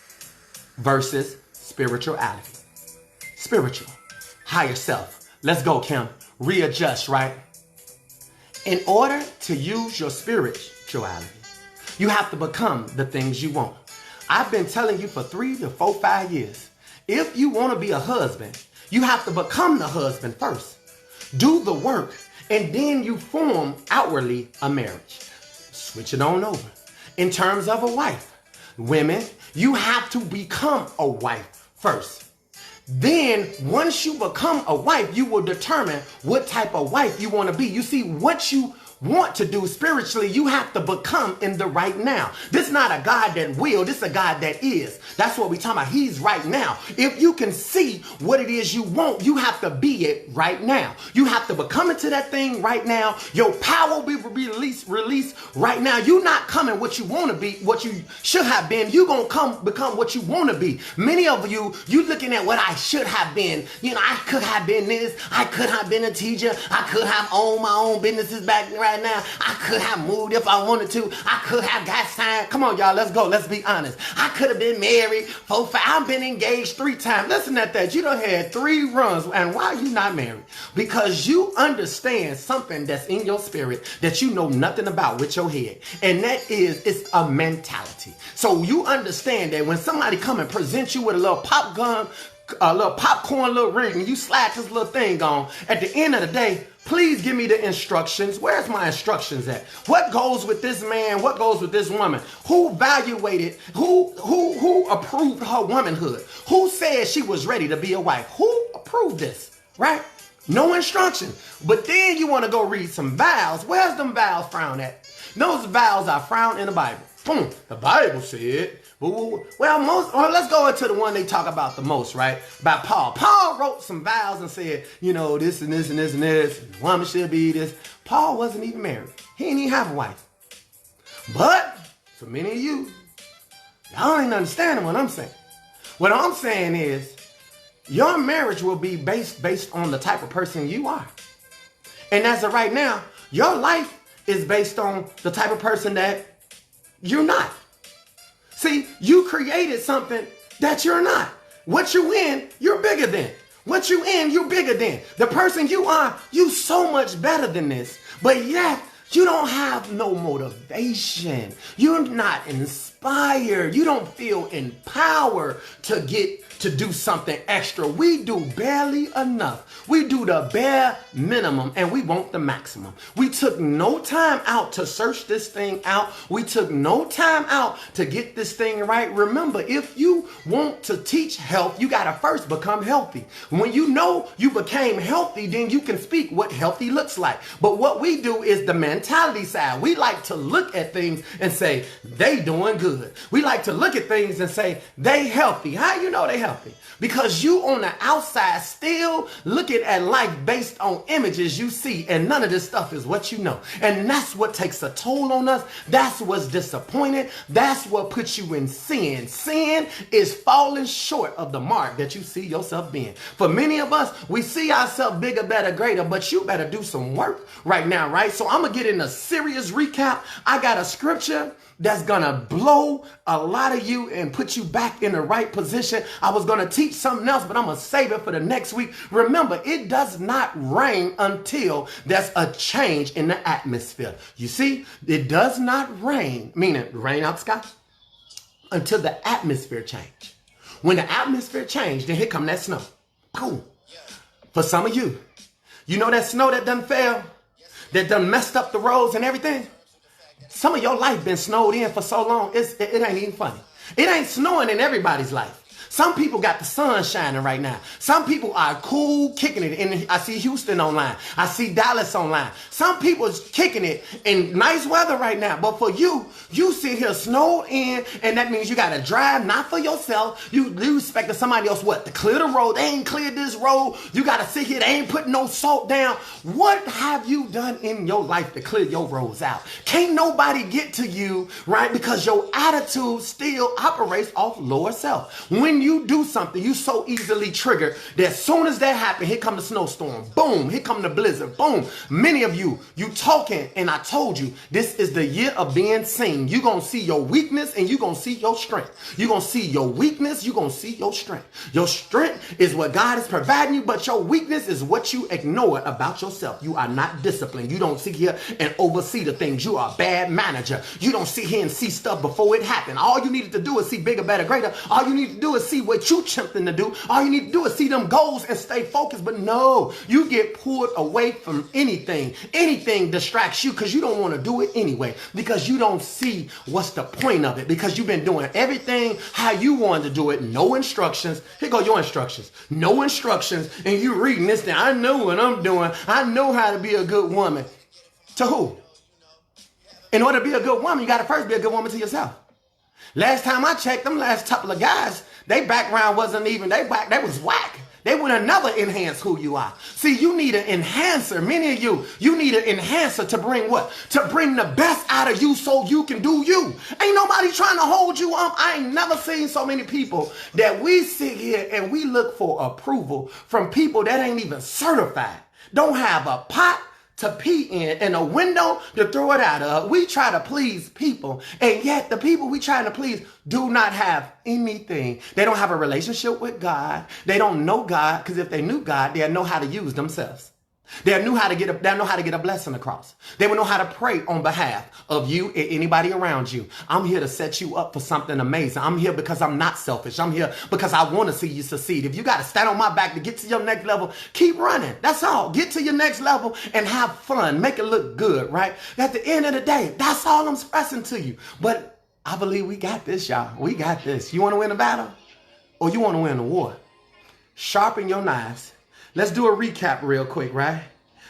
Versus spirituality. Spiritual. Higher self. Let's go, Kim. Readjust, right? In order to use your spirituality, you have to become the things you want. I've been telling you for 3 to 4, 5 years, if you want to be a husband, you have to become the husband first. Do the work, and then you form outwardly a marriage. Switch it on over. In terms of a wife, women, you have to become a wife first. Then once you become a wife, you will determine what type of wife you want to be. You see, what you want to do spiritually, you have to become in the right now. This is not a God that will, this is a God that is. That's what we're talking about. He's right now. If you can see what it is you want, you have to be it right now. You have to become into that thing right now. Your power will be released right now. You're not coming what you want to be, what you should have been. You're going to become what you want to be. Many of you looking at what I should have been. You know, I could have been this. I could have been a teacher. I could have owned my own businesses back right now. I could have moved if I wanted to. I could have got signed. Come on, y'all. Let's go. Let's be honest. I could have been married 4, 5. I've been engaged 3 times. Listen at that. You done had 3 runs. And why are you not married? Because you understand something that's in your spirit that you know nothing about with your head. And that is, it's a mentality. So you understand that when somebody come and present you with a little pop gun, a little popcorn, little ring, and you slap this little thing on, at the end of the day, please give me the instructions. Where's my instructions at? What goes with this man? What goes with this woman? Who evaluated? Who approved her womanhood? Who said she was ready to be a wife? Who approved this? Right? No instruction. But then you want to go read some vows. Where's them vows frowned at? Those vows are frowned in the Bible. Boom. The Bible said. Well, let's go into the one they talk about the most, right? About Paul. Paul wrote some vows and said, you know, this and this and this and this. And woman should be this. Paul wasn't even married. He didn't even have a wife. But for many of you, y'all ain't understanding what I'm saying. What I'm saying is your marriage will be based on the type of person you are. And as of right now, your life is based on the type of person that you're not. See, you created something that you're not. What you in, you're bigger than. What you in, you're bigger than. The person you are, you so much better than this. But yet, you don't have no motivation. You're not inspired. You don't feel empowered to do something extra. We do barely enough. We do the bare minimum and we want the maximum. We took no time out to search this thing out. We took no time out to get this thing right. Remember, if you want to teach health, you got to first become healthy. When you know you became healthy, then you can speak what healthy looks like. But what we do is the mentality side. We like to look at things and say, they doing good. We like to look at things and say, they healthy. How you know they healthy? Because you on the outside still looking at life based on images you see, and none of this stuff is what you know. And that's what takes a toll on us. That's what's disappointed. That's what puts you in sin. Sin is falling short of the mark that you see yourself being. For many of us, we see ourselves bigger, better, greater, but you better do some work right now, right? So I'm going to get in a serious recap. I got a scripture that's going to blow a lot of you and put you back in the right position. I was going to teach something else, but I'm going to save it for the next week. Remember, it does not rain until there's a change in the atmosphere. You see, it does not rain, meaning rain out the sky, until the atmosphere change. When the atmosphere change, then here come that snow. Boom. For some of you, you know that snow that done fell, that done messed up the roads and everything? Some of your life been snowed in for so long, it ain't even funny. It ain't snowing in everybody's life. Some people got the sun shining right now. Some people are cool, kicking it. And I see Houston online. I see Dallas online. Some people's kicking it in nice weather right now. But for you, you sit here snowed in, and that means you got to drive, not for yourself. You expecting somebody else, what, to clear the road? They ain't cleared this road. You got to sit here. They ain't putting no salt down. What have you done in your life to clear your roads out? Can't nobody get to you, right? Because your attitude still operates off lower self. When you do something, you so easily triggered that as soon as that happens, here come the snowstorm. Boom, here come the blizzard. Boom. Many of you talking, and I told you, this is the year of being seen. You're going to see your weakness and you're going to see your strength. You're going to see your weakness, you're going to see your strength. Your strength is what God is providing you, but your weakness is what you ignore about yourself. You are not disciplined. You don't sit here and oversee the things. You are a bad manager. You don't sit here and see stuff before it happened. All you needed to do is see bigger, better, greater. All you need to do is see what you attempting to do. All you need to do is see them goals and stay focused. But no, you get pulled away from anything. Anything distracts you because you don't want to do it anyway, because you don't see what's the point of it, because you've been doing everything how you wanted to do it. No instructions. Here go your instructions. No instructions. And you reading this thing. I know what I'm doing. I know how to be a good woman. To who? In order to be a good woman, you got to first be a good woman to yourself. Last time I checked, them last couple of guys, their background wasn't even, they was whack. They would have never enhanced who you are. See, you need an enhancer. Many of you need an enhancer to bring what? To bring the best out of you so you can do you. Ain't nobody trying to hold you up. I ain't never seen so many people that we sit here and we look for approval from people that ain't even certified. Don't have a pot to pee in and a window to throw it out of. We try to please people, and yet the people we trying to please do not have anything. They don't have a relationship with God. They don't know God, because if they knew God, they'd know how to use themselves. They'll know how to get a blessing across. They will know how to pray on behalf of you and anybody around you. I'm here to set you up for something amazing. I'm here because I'm not selfish. I'm here because I want to see you succeed. If you got to stand on my back to get to your next level, keep running. That's all. Get to your next level and have fun. Make it look good, right? At the end of the day, that's all I'm expressing to you. But I believe we got this, y'all. We got this. You want to win a battle or you want to win a war? Sharpen your knives. Let's do a recap real quick, right?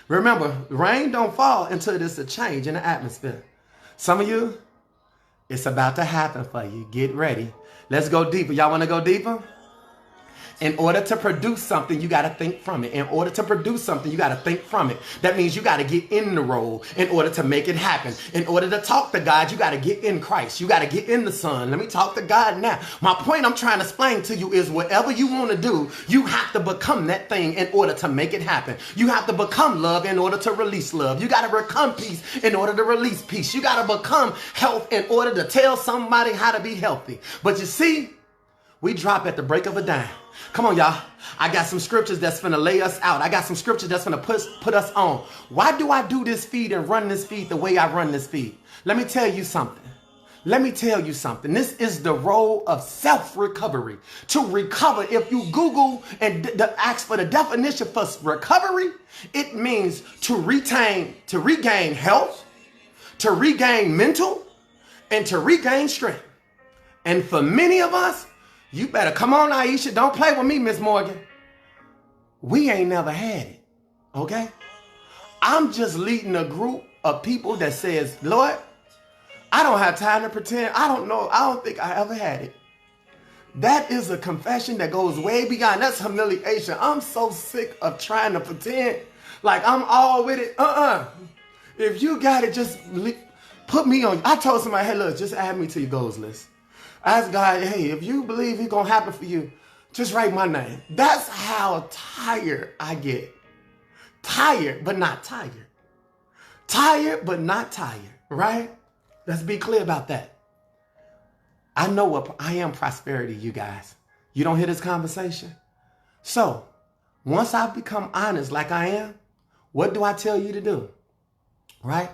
Remember, rain don't fall until there's a change in the atmosphere. Some of you, it's about to happen for you. Get ready. Let's go deeper. Y'all want to go deeper? In order to produce something, you got to think from it. In order to produce something, you got to think from it. That means you got to get in the role in order to make it happen. In order to talk to God, you got to get in Christ. You got to get in the Son. Let me talk to God now. My point I'm trying to explain to you is whatever you want to do, you have to become that thing in order to make it happen. You have to become love in order to release love. You got to become peace in order to release peace. You got to become health in order to tell somebody how to be healthy. But you see, we drop at the break of a dime. Come on, y'all. I got some scriptures that's finna lay us out. I got some scriptures that's finna put us on. Why do I do this feed and run this feed the way I run this feed? Let me tell you something. This is the role of self-recovery. To recover, if you Google and ask for the definition for recovery, it means to regain health, to regain mental, and to regain strength. And for many of us, you better come on, Aisha. Don't play with me, Miss Morgan. We ain't never had it, okay? I'm just leading a group of people that says, Lord, I don't have time to pretend. I don't know. I don't think I ever had it. That is a confession that goes way beyond. That's humiliation. I'm so sick of trying to pretend like I'm all with it. If you got it, just put me on. I told somebody, hey, look, just add me to your goals list. Ask God, hey, if you believe it's going to happen for you, just write my name. That's how tired I get. Tired, but not tired. Tired, but not tired, right? Let's be clear about that. I know what I am prosperity, you guys. You don't hear this conversation? So, once I become honest like I am, what do I tell you to do? Right?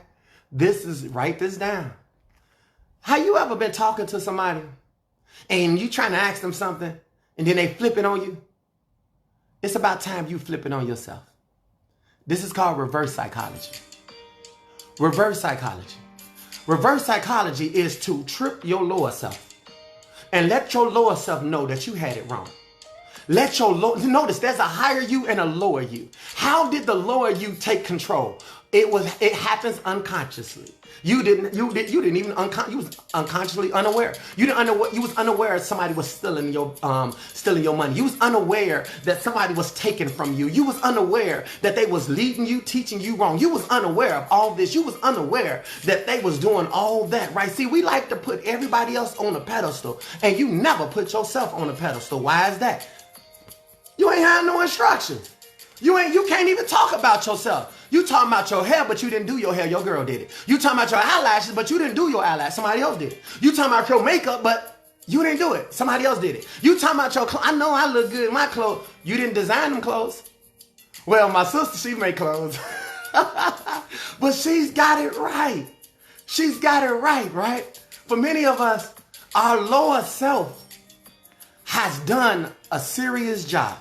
Write this down. Have you ever been talking to somebody and you trying to ask them something and then they flip it on you? It's about time you flip it on yourself. This is called reverse psychology. Reverse psychology. Reverse psychology is to trip your lower self and let your lower self know that you had it wrong. Notice there's a higher you and a lower you. How did the lower you take control? It happens unconsciously. You was unconsciously unaware. You was unaware somebody was stealing your money. You was unaware that somebody was taken from you. You was unaware that they was leading you, teaching you wrong. You was unaware of all this. You was unaware that they was doing all that, right? See, we like to put everybody else on a pedestal, and you never put yourself on a pedestal. Why is that? You ain't had no instructions. You can't even talk about yourself. You talking about your hair, but you didn't do your hair. Your girl did it. You talking about your eyelashes, but you didn't do your eyelashes. Somebody else did it. You talking about your makeup, but you didn't do it. Somebody else did it. You talking about your clothes. I know I look good in my clothes. You didn't design them clothes. Well, my sister, she made clothes. But she's got it right. She's got it right? For many of us, our lower self has done a serious job.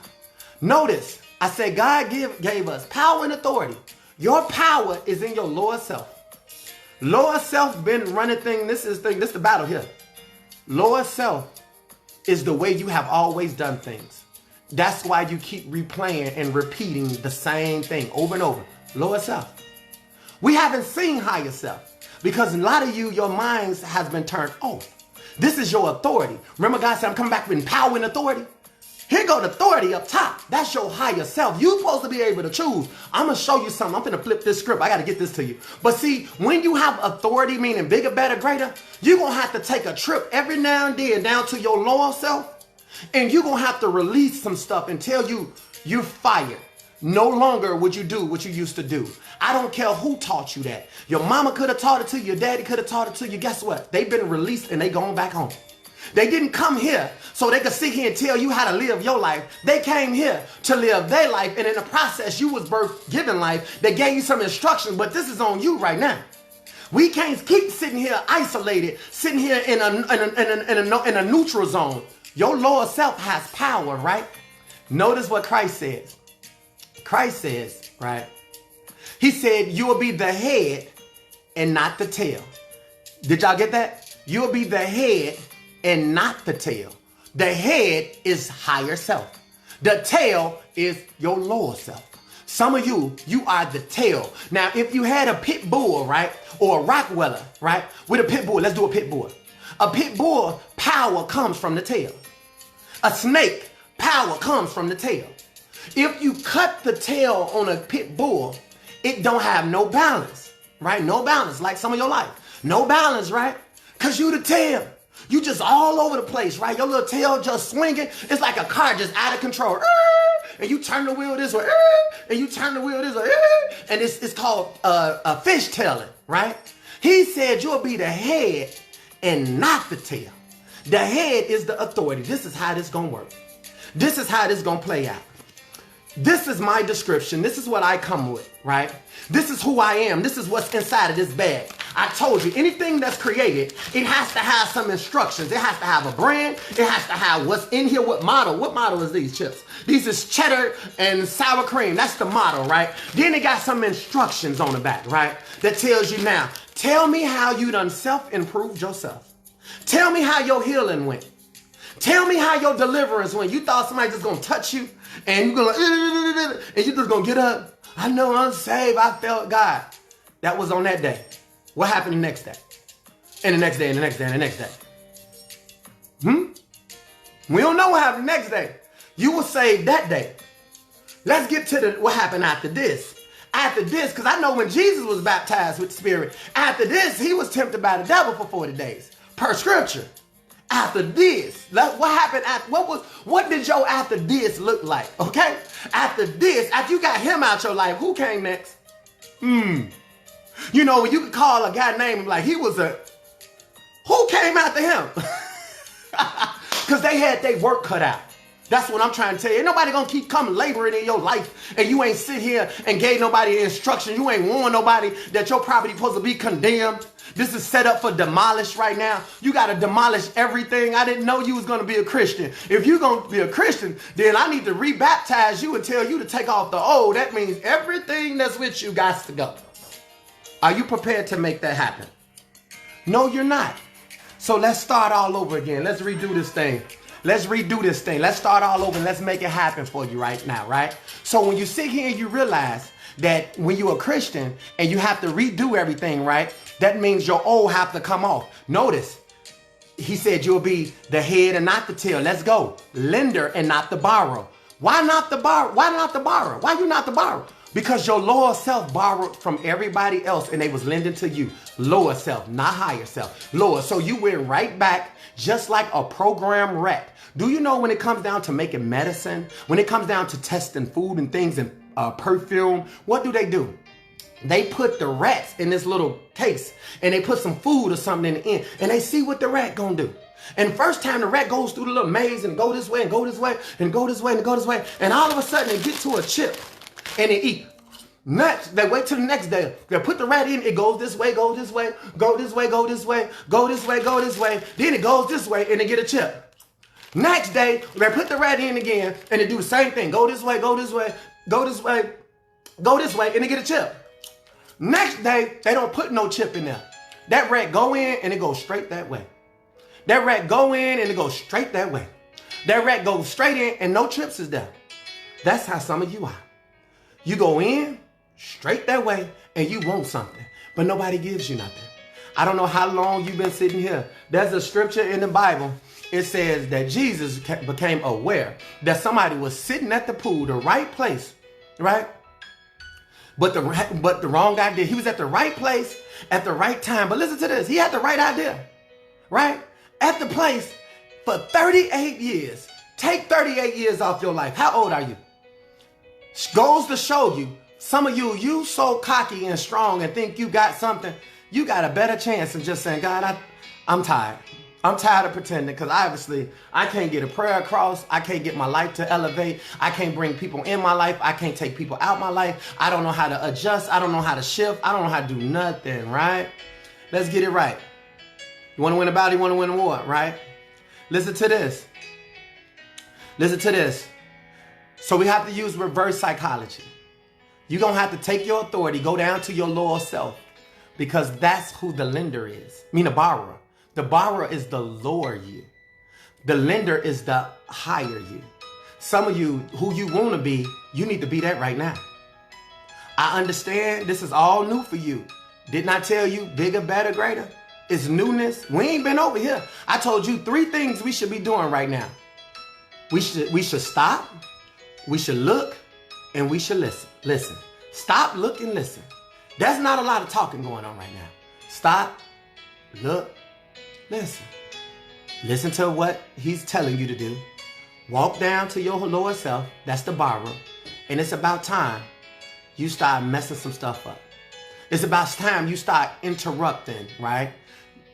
Notice, I said God gave us power and authority. Your power is in your lower self. Lower self been running thing. This is the battle here. Lower self is the way you have always done things. That's why you keep replaying and repeating the same thing over and over. Lower self. We haven't seen higher self. Because a lot of you, your minds has been turned off. This is your authority. Remember God said, I'm coming back with power and authority. Here go the authority up top. That's your higher self. You're supposed to be able to choose. I'm going to show you something. I'm going to flip this script. I got to get this to you. But see, when you have authority, meaning bigger, better, greater, you're going to have to take a trip every now and then down to your lower self. And you're going to have to release some stuff until you're fired. No longer would you do what you used to do. I don't care who taught you that. Your mama could have taught it to you. Your daddy could have taught it to you. Guess what? They've been released and they going back home. They didn't come here so they could sit here and tell you how to live your life. They came here to live their life. And in the process, you was birthed, given life. They gave you some instructions, but this is on you right now. We can't keep sitting here isolated, sitting here in a neutral zone. Your lower self has power, right? Notice what Christ says. Christ says, right? He said, you will be the head and not the tail. Did y'all get that? You will be the head and not the tail. The head is higher self. The tail is your lower self. Some of you are the tail. Now, if you had a pit bull, right? Or a Rottweiler, right? With a pit bull, let's do a pit bull. A pit bull, power comes from the tail. A snake, power comes from the tail. If you cut the tail on a pit bull, it don't have no balance, right? No balance, like some of your life. No balance, right? Because you the tail. You just all over the place, right? Your little tail just swinging. It's like a car just out of control. And you turn the wheel this way. And you turn the wheel this way. And it's called a fishtailing, right? He said you'll be the head and not the tail. The head is the authority. This is how this going to work. This is how this going to play out. This is my description. This is what I come with, right? This is who I am. This is what's inside of this bag. I told you, anything that's created, it has to have some instructions. It has to have a brand. It has to have what's in here. What model? What model is these chips? These is cheddar and sour cream. That's the model, right? Then it got some instructions on the back, right? That tells you now, tell me how you done self-improved yourself. Tell me how your healing went. Tell me how your deliverance went. You thought somebody just going to touch you and you're going and you just going to get up. I know I'm saved. I felt God. That was on that day. What happened the next day? And the next day, and the next day, and the next day. We don't know what happened the next day. You were saved that day. Let's get to what happened after this. After this, because I know when Jesus was baptized with the Spirit, after this, he was tempted by the devil for 40 days. Per scripture. After this, what happened? What did your after this look like? Okay? After this, after you got him out your life, who came next? You know, when you could call a guy named like who came after him? Because they had their work cut out. That's what I'm trying to tell you. Ain't nobody gonna keep coming laboring in your life and you ain't sit here and gave nobody instruction. You ain't warned nobody that your property supposed to be condemned. This is set up for demolish right now. You got to demolish everything. I didn't know you was going to be a Christian. If you're going to be a Christian, then I need to rebaptize you and tell you to take off the old. That means everything that's with you got to go. Are you prepared to make that happen? No, you're not. So let's start all over again. Let's redo this thing. Let's redo this thing. Let's start all over and let's make it happen for you right now, right? So when you sit here and you realize that when you're a Christian and you have to redo everything, right? That means your old have to come off. Notice, he said you'll be the head and not the tail. Let's go. Lender and not the borrower. Why not the borrower? Why not the borrower? Why you not the borrower? Because your lower self borrowed from everybody else and they was lending to you. Lower self, not higher self. Lower. So you went right back just like a program rat. Do you know when it comes down to making medicine, when it comes down to testing food and things and perfume, what do? They put the rats in this little case and they put some food or something in the end and they see what the rat gonna do. And first time the rat goes through the little maze and go this way and go this way and go this way and go this way. And all of a sudden they get to a chip and they eat. Next, they wait till the next day. They put the rat in, it goes this way, go this way, go this way, go this way, go this way, go this way. Then it goes this way and they get a chip. Next day, they put the rat in again and they do the same thing. Go this way, go this way, go this way, go this way, and they get a chip. Next day, they don't put no chip in there. That rat go in and it goes straight that way. That rat go in and it goes straight that way. That rat goes straight in and no chips is there. That's how some of you are. You go in straight that way and you want something, but nobody gives you nothing. I don't know how long you've been sitting here. There's a scripture in the Bible. It says that Jesus became aware that somebody was sitting at the pool, the right place, right? But the wrong idea. He was at the right place at the right time. But listen to this. He had the right idea, right? At the place for 38 years. Take 38 years off your life. How old are you? Goes to show you, some of you so cocky and strong and think you got something. You got a better chance than just saying, God, I'm tired. I'm tired of pretending, because obviously I can't get a prayer across. I can't get my life to elevate. I can't bring people in my life. I can't take people out my life. I don't know how to adjust. I don't know how to shift. I don't know how to do nothing, right? Let's get it right. You want to win a battle, you want to win a war, right? Listen to this. Listen to this. So we have to use reverse psychology. You're going to have to take your authority, go down to your lower self, because that's who the lender is. I mean, the borrower. The borrower is the lower you. The lender is the higher you. Some of you, who you want to be, you need to be that right now. I understand this is all new for you. Didn't I tell you bigger, better, greater? It's newness. We ain't been over here. I told you 3 things we should be doing right now. We should stop, we should look, and we should listen. Listen. Stop, look, and listen. There's not a lot of talking going on right now. Stop, look, listen. Listen to what he's telling you to do. Walk down to your lower self. That's the borrower. And it's about time you start messing some stuff up. It's about time you start interrupting, right?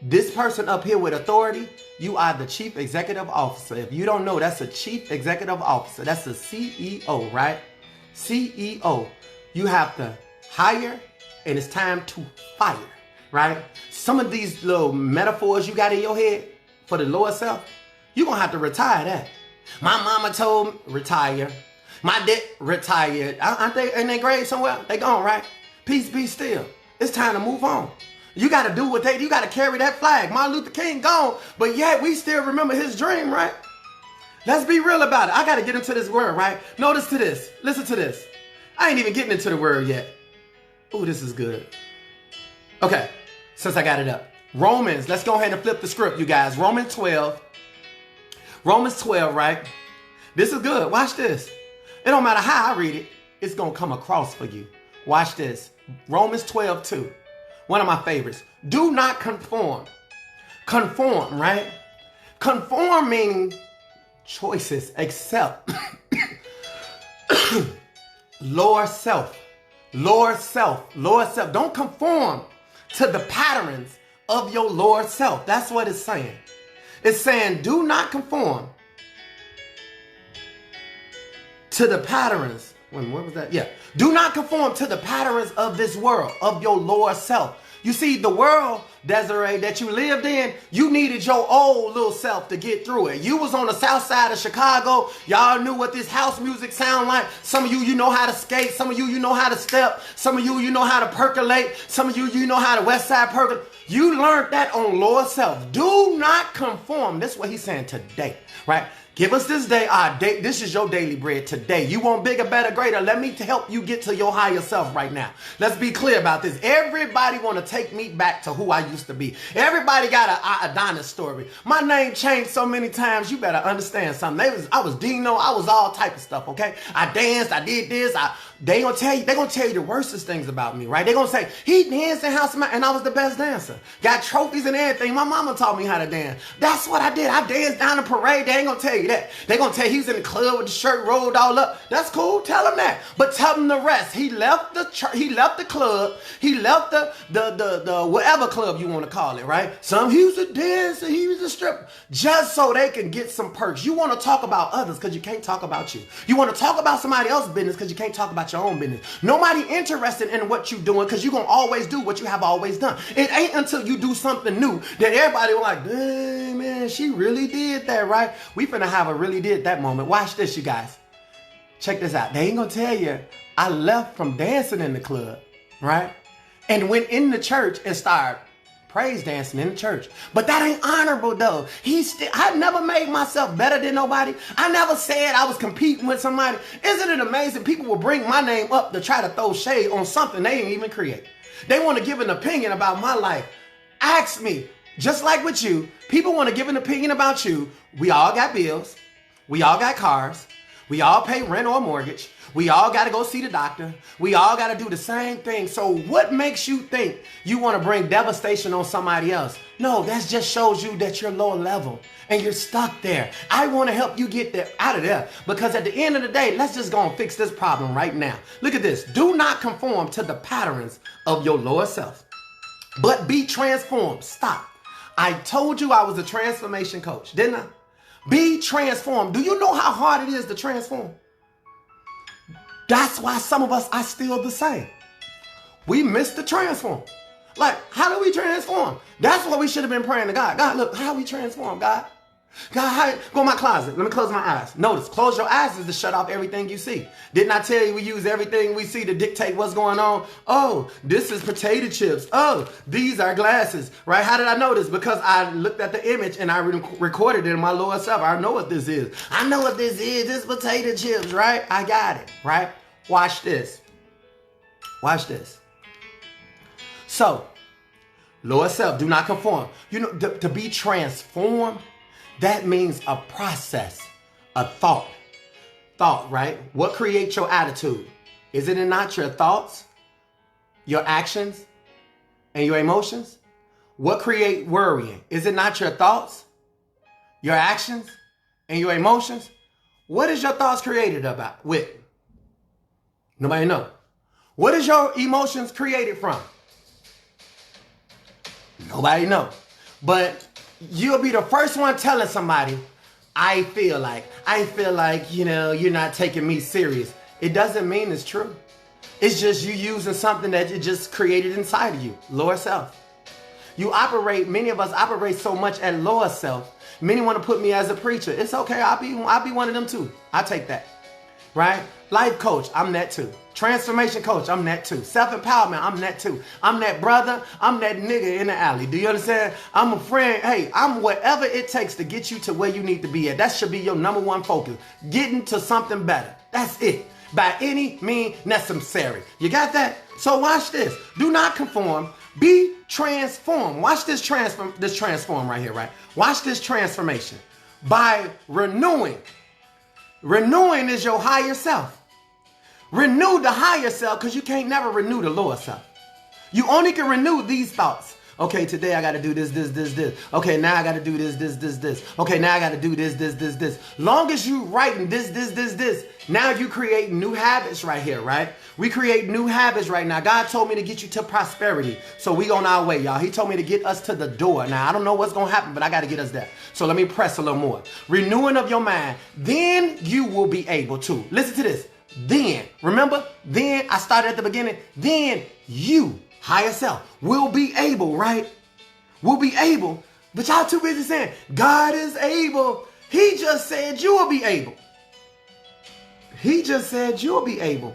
This person up here with authority, you are the chief executive officer. If you don't know, that's a chief executive officer. That's a CEO, right? CEO. You have to hire, and it's time to fire, right? Some of these little metaphors you got in your head for the lower self, you're going to have to retire that. My mama told me, retire. My dad retired. Aren't they in their grave somewhere? They gone, right? Peace be still. It's time to move on. You got to do what you got to carry that flag. Martin Luther King gone, but yet we still remember his dream, right? Let's be real about it. I got to get into this word, right? Notice to this. Listen to this. I ain't even getting into the word yet. Oh, this is good. Okay, since I got it up. Romans, let's go ahead and flip the script, you guys. Romans 12, right? This is good. Watch this. It don't matter how I read it. It's going to come across for you. Watch this. Romans 12:2. One of my favorites. Do not conform. Conform, right? Conform meaning choices, accept. Lower self. Lower self. Lower self. Don't conform to the patterns of your lower self. That's what it's saying. It's saying do not conform to the patterns. What was that? Yeah. Do not conform to the patterns of this world, of your lower self. You see, the world, Desiree, that you lived in, you needed your old little self to get through it. You was on the south side of Chicago. Y'all knew what this house music sound like. Some of you know how to skate. Some of you know how to step. Some of you know how to percolate. Some of you know how to west side percolate. You learned that on lower self. Do not conform. That's what he's saying today, right? Give us this day our day. This is your daily bread today. You want bigger, better, greater. Let me help you get to your higher self right now. Let's be clear about this. Everybody want to take me back to who I used to be. Everybody got an Adonius story. My name changed so many times. You better understand something. I was Dino. I was all type of stuff. Okay. I danced. I did this. They gonna tell you the worstest things about me, right? They gonna say he danced in House of Man, and I was the best dancer. Got trophies and everything. My mama taught me how to dance. That's what I did. I danced down the parade. They ain't gonna tell you that. They gonna tell you he was in the club with the shirt rolled all up. That's cool. Tell him that. But tell him the rest. He left the he left the club. He left the whatever club you want to call it, right? He was a dancer. He was a stripper. Just so they can get some perks. You want to talk about others because you can't talk about you. You want to talk about somebody else's business because you can't talk about your own business. Nobody interested in what you're doing because you're going to always do what you have always done. It ain't until you do something new that everybody will like, dang, man, she really did that, right? We finna have a really did that moment. Watch this, you guys. Check this out. They ain't going to tell you I left from dancing in the club, right? And went in the church and started praise dancing in the church. But that ain't honorable though. I never made myself better than nobody. I never said I was competing with somebody. Isn't it amazing? People will bring my name up to try to throw shade on something they didn't even create. They want to give an opinion about my life. Ask me, just like with you, people want to give an opinion about you. We all got bills. We all got cars. We all pay rent or mortgage. We all got to go see the doctor. We all got to do the same thing. So what makes you think you want to bring devastation on somebody else? No, that just shows you that you're lower level and you're stuck there. I want to help you get there, out of there, because at the end of the day, let's just go and fix this problem right now. Look at this. Do not conform to the patterns of your lower self, but be transformed. Stop. I told you I was a transformation coach, didn't I? Be transformed. Do you know how hard it is to transform? That's why some of us are still the same. We missed the transform. Like, how do we transform? That's what we should have been praying to God. God, look, how we transform, God? God, how, go in my closet. Let me close my eyes. Notice, close your eyes is to shut off everything you see. Didn't I tell you we use everything we see to dictate what's going on? Oh, this is potato chips. Oh, these are glasses, right? How did I know this? Because I looked at the image and I recorded it in my lower self. I know what this is. I know what this is. It's potato chips, right? I got it, right? Watch this. Watch this. So, lower self, do not conform. You know, to be transformed, that means a process, a thought. Thought, right? What creates your attitude? Is it not your thoughts, your actions, and your emotions? What create worrying? Is it not your thoughts, your actions, and your emotions? What is your thoughts created about with? Nobody know. What is your emotions created from? Nobody know. But you'll be the first one telling somebody, I feel like, you know, you're not taking me serious. It doesn't mean it's true. It's just you using something that you just created inside of you, lower self. Many of us operate so much at lower self. Many want to put me as a preacher. It's okay, I'll be one of them too. I take that, right? Life coach, I'm that too. Transformation coach, I'm that too. Self-empowerment, I'm that too. I'm that brother, I'm that nigga in the alley. Do you understand? I'm a friend. Hey, I'm whatever it takes to get you to where you need to be at. That should be your number one focus. Getting to something better. That's it. By any means necessary. You got that? So watch this. Do not conform. Be transformed. Watch this transform right here, right? Watch this transformation. By renewing. Renewing is your higher self. Renew the higher self, because you can't never renew the lower self. You only can renew these thoughts. Okay, today I got to do this. Okay, now I got to do this. Okay, now I got to do this. Long as you writing this. Now you create new habits right here, right? We create new habits right now. God told me to get you to prosperity. So we on our way, y'all. He told me to get us to the door. Now, I don't know what's going to happen, but I got to get us there. So let me press a little more. Renewing of your mind. Then you will be able to. Listen to this. Then, remember, then I started at the beginning. Then you, higher self, will be able, right? Will be able. But y'all too busy saying, God is able. He just said you will be able. He just said you'll be able.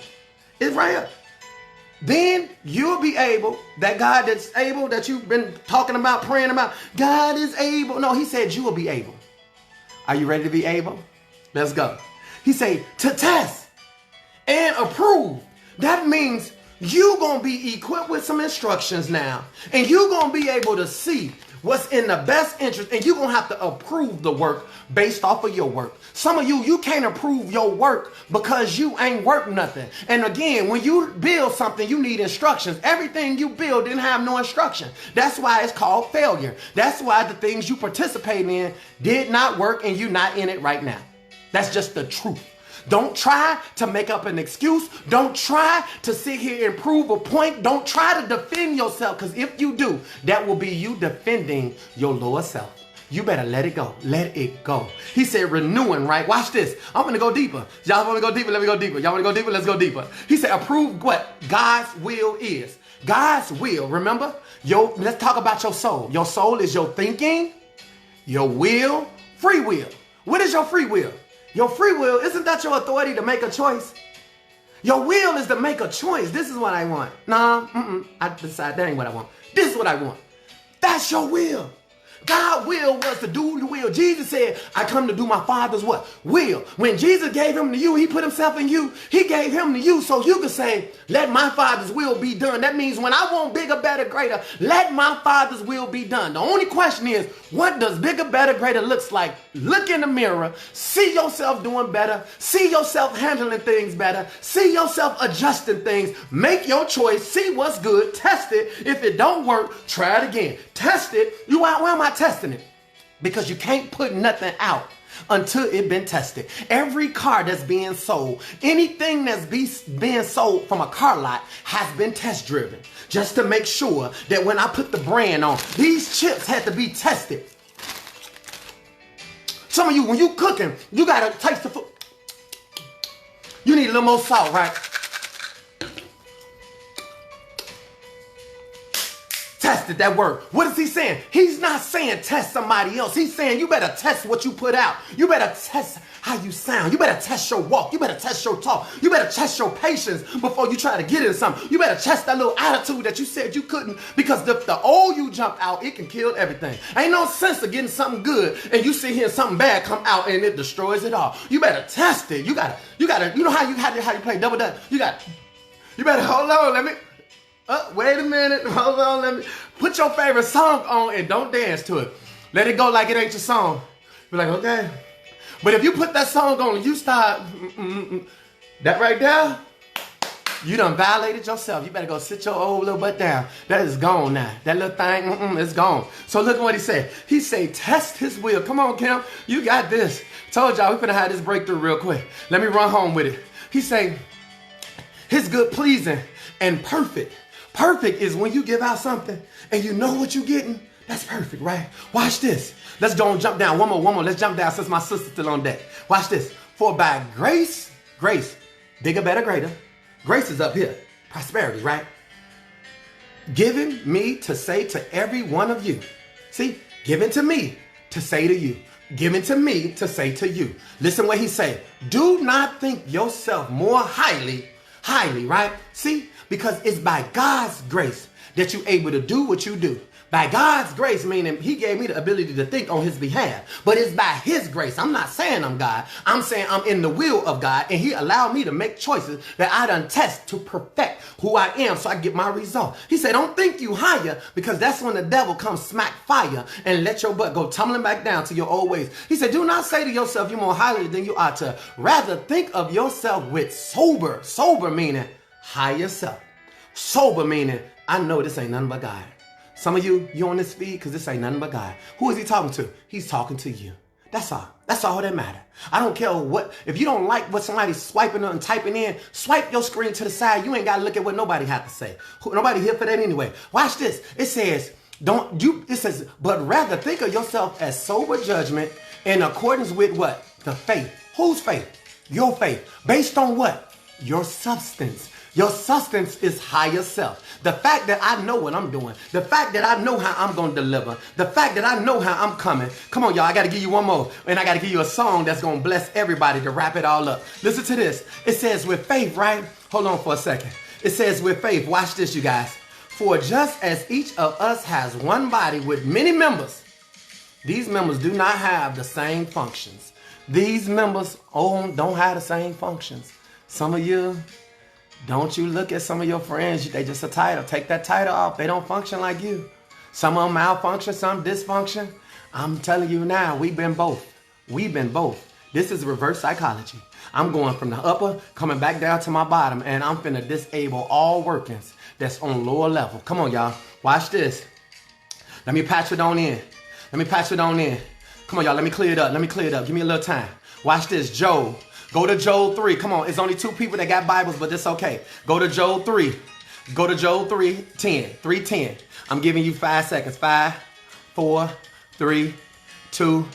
It's right here. Then you'll be able. That God that's able, that you've been talking about, praying about. God is able. No, he said you will be able. Are you ready to be able? Let's go. He said to test and approve. That means you're going to be equipped with some instructions now. And you're going to be able to see what's in the best interest. And you're going to have to approve the work based off of your work. Some of you can't approve your work because you ain't worked nothing. And again, when you build something, you need instructions. Everything you build didn't have no instruction. That's why it's called failure. That's why the things you participate in did not work and you're not in it right now. That's just the truth. Don't try to make up an excuse. Don't try to sit here and prove a point. Don't try to defend yourself, because if you do, that will be you defending your lower self. You better let it go. Let it go. He said renewing, right? Watch this. I'm going to go deeper. Y'all want to go deeper? Let me go deeper. Y'all want to go deeper? Let's go deeper. He said approve what God's will is. God's will, remember? Let's talk about your soul. Your soul is your thinking, your will, free will. What is your free will? Your free will, isn't that your authority to make a choice? Your will is to make a choice. This is what I want. I decide that ain't what I want. This is what I want. That's your will. God's will was to do the will. Jesus said, I come to do my Father's what? Will. When Jesus gave him to you, he put himself in you. He gave him to you so you could say, let my Father's will be done. That means when I want bigger, better, greater, let my Father's will be done. The only question is, what does bigger, better, greater looks like? Look in the mirror, see yourself doing better, see yourself handling things better, see yourself adjusting things, make your choice, see what's good, test it. If it don't work, try it again. Test it. Why am I testing it? Because you can't put nothing out until it been tested. Every car that's being sold, anything that's being sold from a car lot has been test driven just to make sure that when I put the brand on, these chips had to be tested. Some of you, when you cooking, you gotta taste the food. You need a little more salt, right? Tested that word. What is he saying? He's not saying test somebody else. He's saying you better test what you put out. You better test how you sound. You better test your walk. You better test your talk. You better test your patience before you try to get into something. You better test that little attitude that you said you couldn't, because the old you jump out, it can kill everything. Ain't no sense of getting something good and you sit here and something bad come out and it destroys it all. You better test it. You gotta, you know how you play double dutch? You better hold on, let me. Wait a minute, hold on, let me put your favorite song on and don't dance to it. Let it go like it ain't your song. Be like, okay. But if you put that song on and you start, that right there, you done violated yourself. You better go sit your old little butt down. That is gone now. That little thing, it's gone. So look at what he said. He said, test his will. Come on, Kim, you got this. Told y'all we finna have this breakthrough real quick. Let me run home with it. He said, his good, pleasing, and perfect. Perfect is when you give out something and you know what you're getting. That's perfect, right? Watch this. Let's go and jump down. One more. Let's jump down since my sister's still on deck. Watch this. For by grace, bigger, better, greater. Grace is up here. Prosperity, right? Given me to say to every one of you. See, given to me to say to you. Given to me to say to you. Listen what he said. Do not think yourself more highly, right? See? Because it's by God's grace that you're able to do what you do. By God's grace, meaning he gave me the ability to think on his behalf. But it's by his grace. I'm not saying I'm God. I'm saying I'm in the will of God. And he allowed me to make choices that I done test to perfect who I am so I get my result. He said, don't think you higher, because that's when the devil comes smack fire and let your butt go tumbling back down to your old ways. He said, do not say to yourself you're more highly than you ought to. Rather think of yourself with sober meaning higher self. Sober meaning, I know this ain't nothing but God. Some of you on this feed because this ain't nothing but God. Who is he talking to? He's talking to you. That's all. That's all that matters. I don't care what. If you don't like what somebody's swiping and typing in, swipe your screen to the side. You ain't got to look at what nobody had to say. Nobody here for that anyway. Watch this. It says, but rather think of yourself as sober judgment in accordance with what? The faith. Whose faith? Your faith. Based on what? Your substance. Your substance is higher self. The fact that I know what I'm doing. The fact that I know how I'm going to deliver. The fact that I know how I'm coming. Come on, y'all. I got to give you one more. And I got to give you a song that's going to bless everybody to wrap it all up. Listen to this. It says with faith, right? Hold on for a second. It says with faith. Watch this, you guys. For just as each of us has one body with many members, these members do not have the same functions. These members don't have the same functions. Some of you... Don't you look at some of your friends, they just a title. Take that title off. They don't function like you. Some of them malfunction, some dysfunction. I'm telling you now, we've been both. This is reverse psychology. I'm going from the upper, coming back down to my bottom, and I'm finna disable all workings that's on lower level. Come on, y'all. Watch this. Let me patch it on in. Come on, y'all. Let me clear it up. Give me a little time. Watch this. Job. Go to Job 3. Come on. It's only 2 people that got Bibles, but it's okay. Go to Job 3. Go to Job 3:10. 3:10. I'm giving you 5 seconds. 5, 4, 3, 2,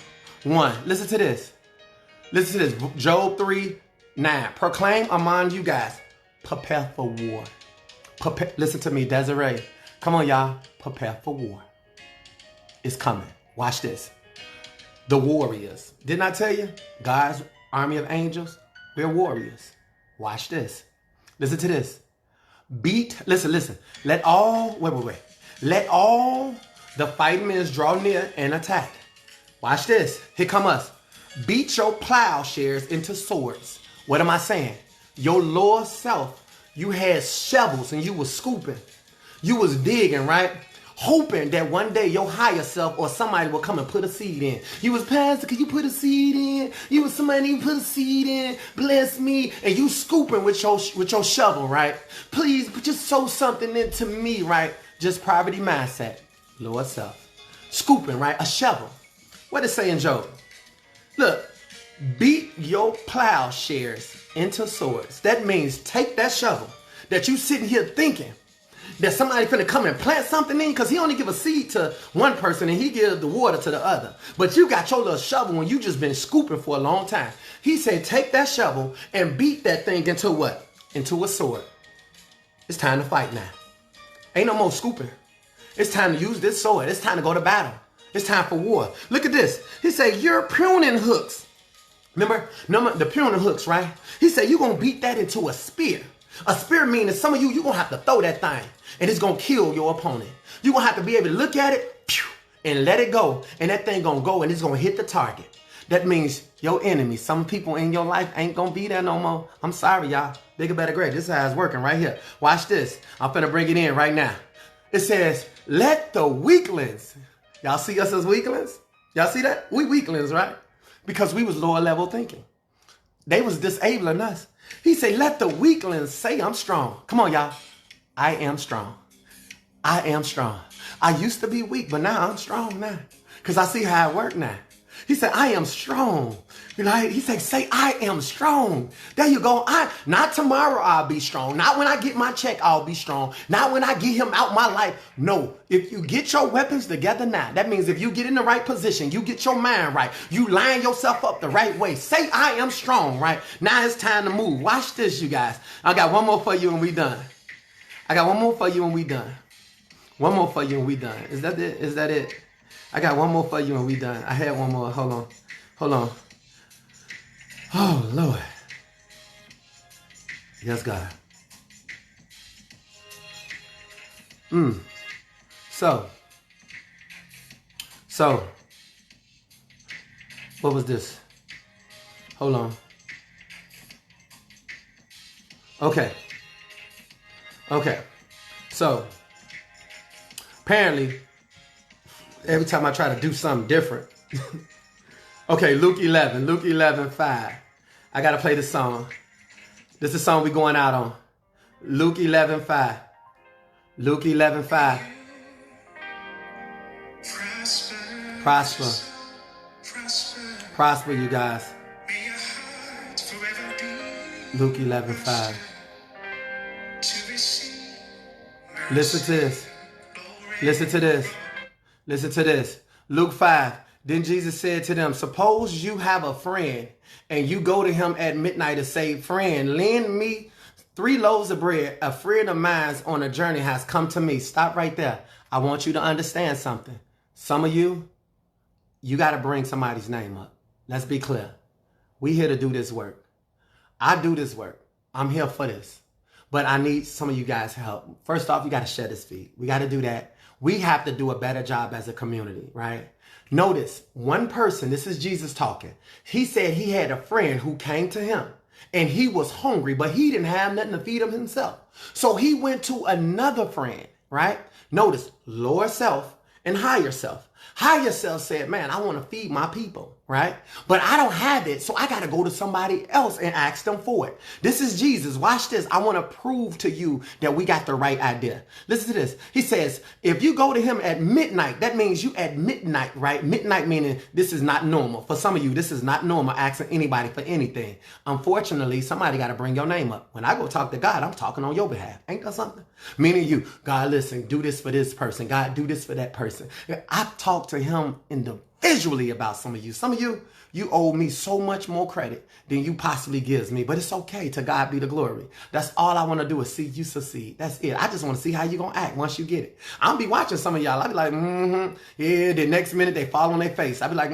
1. Listen to this. Job 3:9. Proclaim among you guys. Prepare for war. Listen to me, Desiree. Come on, y'all. Prepare for war. It's coming. Watch this. The warriors. Didn't I tell you? God's army of angels, we're warriors. Watch this. Listen to this. Listen. Let all The fighting men draw near and attack. Watch this. Here come us. Beat your plowshares into swords. What am I saying? Your lower self, you had shovels and you was scooping. You was digging, right? Hoping that one day your higher self or somebody will come and put a seed in. You was, Pastor, can you put a seed in? You was, somebody put a seed in. Bless me. And you scooping with your shovel, right? Please, just sow something into me, right? Just poverty mindset. Lower self. Scooping, right? A shovel. What does it say in Job? Look, beat your plowshares into swords. That means take that shovel that you sitting here thinking that somebody finna come and plant something in, because he only give a seed to one person and he give the water to the other. But you got your little shovel and you just been scooping for a long time. He said, take that shovel and beat that thing into what? Into a sword. It's time to fight now. Ain't no more scooping. It's time to use this sword. It's time to go to battle. It's time for war. Look at this. He said, you're pruning hooks. Remember the pruning hooks, right? He said, you're going to beat that into a spear. A spear means some of you're going to have to throw that thing and it's going to kill your opponent. You're going to have to be able to look at it and let it go. And that thing going to go and it's going to hit the target. That means your enemy, some people in your life ain't going to be there no more. I'm sorry, y'all. Bigger, better, great. This is how it's working right here. Watch this. I'm finna bring it in right now. It says, let the weaklings. Y'all see us as weaklings? Y'all see that? We weaklings, right? Because we was lower level thinking. They was disabling us. He said, let the weaklings say I'm strong. Come on, y'all. I am strong. I am strong. I used to be weak, but now I'm strong now. Because I see how it works now. He said, I am strong. You know, he said, say, I am strong. There you go. Not tomorrow I'll be strong. Not when I get my check, I'll be strong. Not when I get him out my life. No, if you get your weapons together now, that means if you get in the right position, you get your mind right, you line yourself up the right way. Say, I am strong, right? Now it's time to move. Watch this, you guys. I got one more for you and we done. I got one more for you and we done. One more for you and we done. Is that it? Is that it? I got one more for you and we done. I had one more. Hold on. Hold on. Oh, Lord. Yes, God. So, what was this? Hold on. Okay. So, apparently, every time I try to do something different. Okay, Luke 11:5. I got to play this song. This is the song we going out on. Luke 11:5. Luke 11:5. Prosper, you guys. Luke 11:5. Listen to this. Listen to this. Listen to this. Luke 5. Then Jesus said to them, suppose you have a friend and you go to him at midnight and say, friend, lend me 3 loaves of bread. A friend of mine on a journey has come to me. Stop right there. I want you to understand something. Some of you got to bring somebody's name up. Let's be clear. We here to do this work. I do this work. I'm here for this. But I need some of you guys' help. First off, you got to share this feed. We got to do that. We have to do a better job as a community, right? Notice one person, this is Jesus talking. He said he had a friend who came to him and he was hungry, but he didn't have nothing to feed him himself. So he went to another friend, right? Notice lower self and higher self. Higher self said, man, I want to feed my people, right? But I don't have it, so I got to go to somebody else and ask them for it. This is Jesus. Watch this. I want to prove to you that we got the right idea. Listen to this. He says, if you go to him at midnight, that means you at midnight, right? Midnight meaning this is not normal. For some of you, this is not normal asking anybody for anything. Unfortunately, somebody got to bring your name up. When I go talk to God, I'm talking on your behalf. Ain't that something? Meaning you, God, listen, do this for this person. God, do this for that person. I talk to him in the visually about some of you. Some of you, you owe me so much more credit than you possibly gives me, but it's okay. To God be the glory. That's all I want to do is see you succeed. That's it. I just want to see how you going to act once you get it. I'll be watching some of y'all. I'll be like, yeah. The next minute they fall on their face. I'll be like,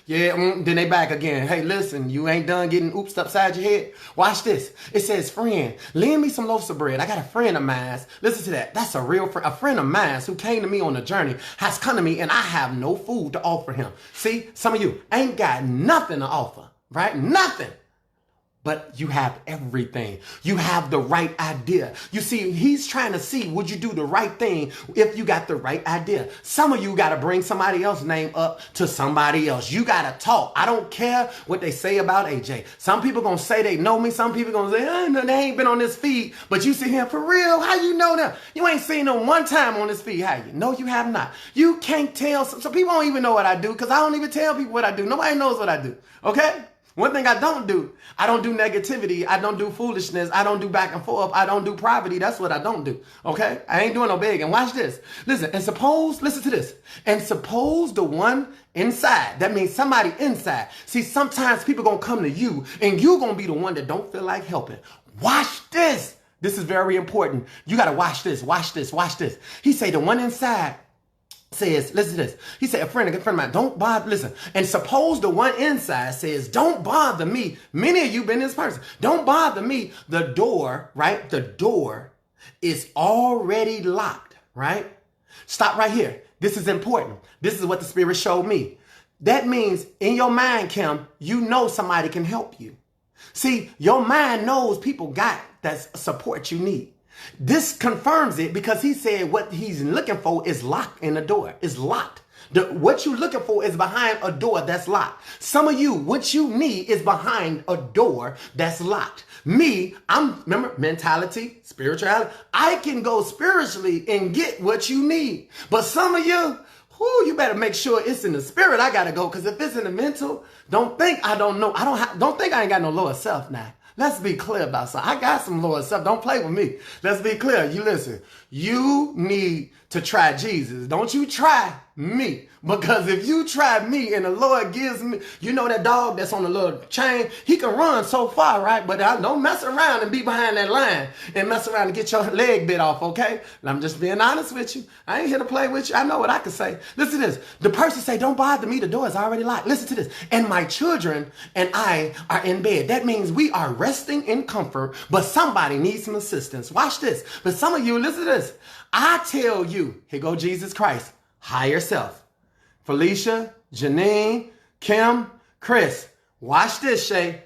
yeah, then they back again. Hey, listen, you ain't done getting oopsed upside your head. Watch this. It says, friend, lend me some loaves of bread. I got a friend of mine. Listen to that. That's a real friend. A friend of mine who came to me on a journey has come to me and I have no food to offer him. See, some of you ain't got nothing to offer, right? Nothing. But you have everything. You have the right idea. You see, he's trying to see, would you do the right thing if you got the right idea? Some of you got to bring somebody else's name up to somebody else. You got to talk. I don't care what they say about AJ. Some people going to say they know me. Some people going to say, no, they ain't been on this feed. But you see him for real. How you know them? You ain't seen them one time on this feed, have you? No, you have not. You can't tell. So people don't even know what I do because I don't even tell people what I do. Nobody knows what I do. Okay? One thing I don't do negativity. I don't do foolishness. I don't do back and forth. I don't do poverty. That's what I don't do. Okay? I ain't doing no begging. Watch this. Listen, and suppose, listen to this. And suppose the one inside, that means somebody inside. See, sometimes people gonna come to you and you gonna be the one that don't feel like helping. Watch this. This is very important. You gotta watch this, watch this, watch this. He say the one inside says, listen to this. He said, a good friend of mine, don't bother, listen. And suppose the one inside says, don't bother me. Many of you been this person. Don't bother me. The door, right? The door is already locked, right? Stop right here. This is important. This is what the Spirit showed me. That means in your mind, Kim, you know somebody can help you. See, your mind knows people got that support you need. This confirms it because he said what he's looking for is locked in the door. It's locked. What you're looking for is behind a door that's locked. Some of you, what you need is behind a door that's locked. Me, remember, mentality, spirituality. I can go spiritually and get what you need. But some of you, you better make sure it's in the spirit. I got to go because if it's in the mental, don't think I don't know. Don't think I ain't got no lower self now. Let's be clear about something. I got some lower stuff. Don't play with me. Let's be clear. You listen. You need to try Jesus. Don't you try me. Because if you try me and the Lord gives me, you know that dog that's on the little chain, he can run so far, right? But don't mess around and be behind that line and mess around and get your leg bit off, okay? And I'm just being honest with you. I ain't here to play with you. I know what I can say. Listen to this. The person say, don't bother me. The door is already locked. Listen to this. And my children and I are in bed. That means we are resting in comfort, but somebody needs some assistance. Watch this. But some of you, listen to this. I tell you, here go Jesus Christ, higher self. Felicia, Janine, Kim, Chris. Watch this, Shay.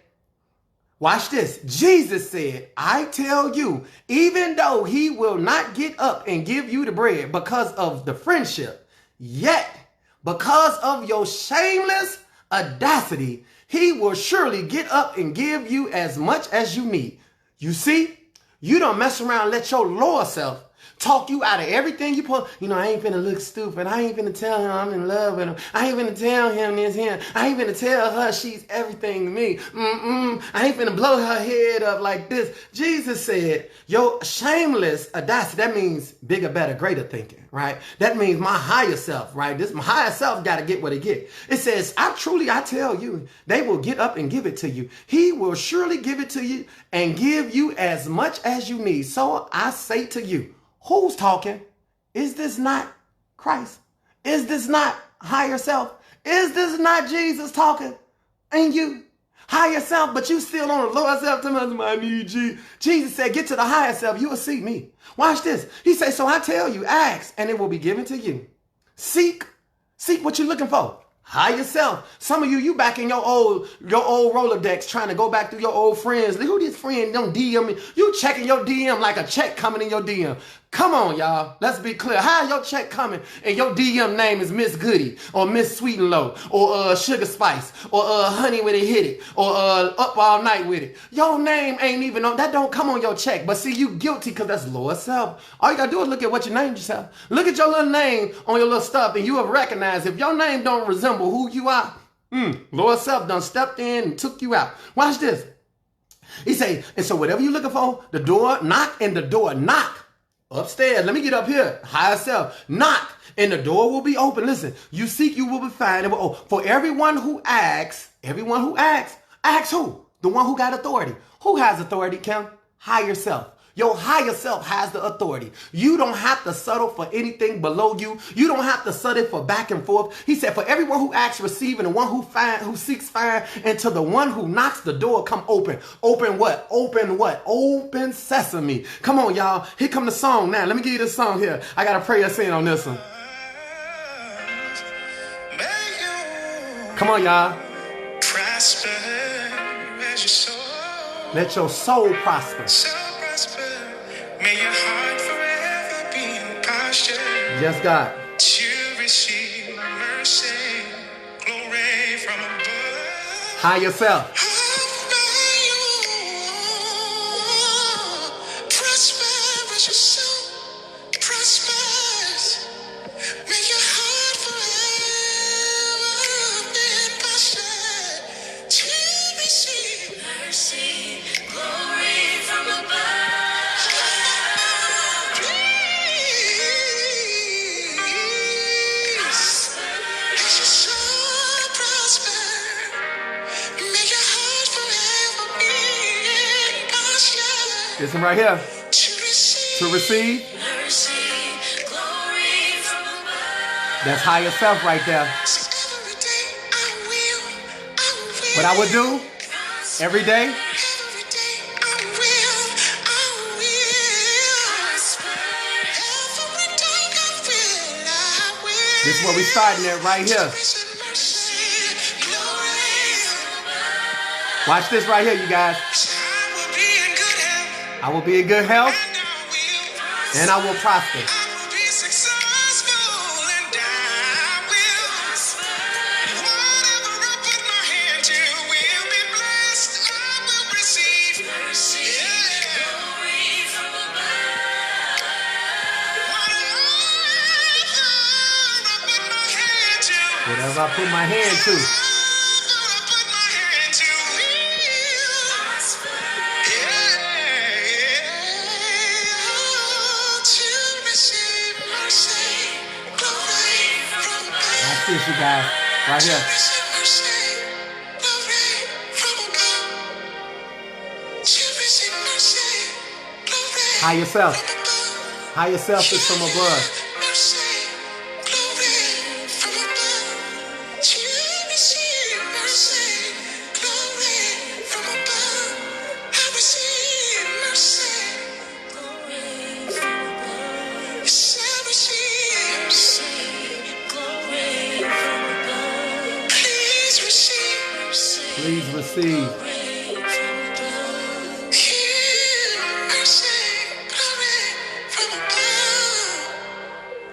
Watch this. Jesus said, I tell you, even though he will not get up and give you the bread because of the friendship, yet because of your shameless audacity, he will surely get up and give you as much as you need. You see, you don't mess around and let your lower self talk you out of everything you put. You know, I ain't finna look stupid. I ain't finna tell him I'm in love with him. I ain't finna tell him this him. I ain't finna tell her she's everything to me. I ain't finna blow her head up like this. Jesus said, your shameless audacity, that means bigger, better, greater thinking, right? That means my higher self, right? My higher self got to get what it get. It says, I tell you, they will get up and give it to you. He will surely give it to you and give you as much as you need. So I say to you, who's talking? Is this not Christ? Is this not higher self? Is this not Jesus talking? And you, higher self, but you still on the lower self. I need you. Jesus said, get to the higher self. You will see me. Watch this. He said, so I tell you, ask and it will be given to you. Seek what you're looking for. Higher self. Some of you back in your old Rolodex trying to go back through your old friends. Who this friend don't DM me? You checking your DM like a check coming in your DM. Come on, y'all. Let's be clear. How your check coming and your DM name is Miss Goody or Miss Sweet and Low or Sugar Spice or Honey with it hit it or Up All Night with it. Your name ain't even on, that don't come on your check. But see, you guilty because that's lower self. All you got to do is look at what you named yourself. Look at your little name on your little stuff and you have recognized if your name don't resemble who you are, lower self done stepped in and took you out. Watch this. He say, and so whatever you're looking for, the door knock and the door knock. Upstairs. Let me get up here. Higher self. Knock, and the door will be open. Listen, you seek, you will be found. For everyone who asks, ask who? The one who got authority. Who has authority, Kim? Higher self. Your higher self has the authority. You don't have to settle for anything below you. You don't have to settle for back and forth. He said, for everyone who asks, receive, and the one who seeks, find, and to the one who knocks, the door come open. Open what? Open what? Open sesame. Come on, y'all. Here come the song now. Let me give you this song here. I got to pray us in on this one. Come on, y'all. Prosper as your soul. Let your soul prosper. May your heart forever be in posture. Yes, God. To receive mercy, glory from above. Higher self. Prosper as your soul prospers. May your heart forever be in posture. To receive mercy, glory from above. This one right here. To receive. That's higher self right there. What I would do every day. This is where we starting at right here. Watch this right here, you guys. I will be in good health, and I will prosper. Whatever I put my hand to. Watch this, you guys. Right here. Higher self. Higher self is from above. Please receive.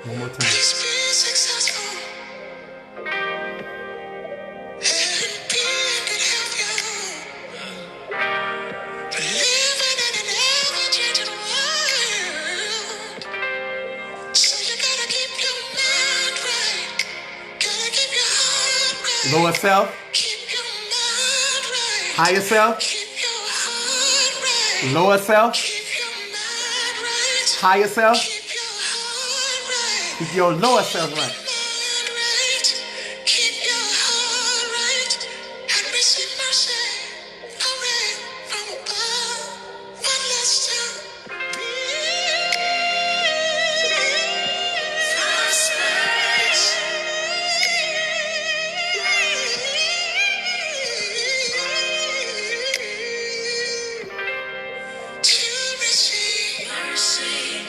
One more time. Please be successful. And be in good health, but living in an ever-changing world. So you gotta keep your mind right. Gotta keep your heart right. Lower self. Higher self, lower self, higher self, keep your lower self right.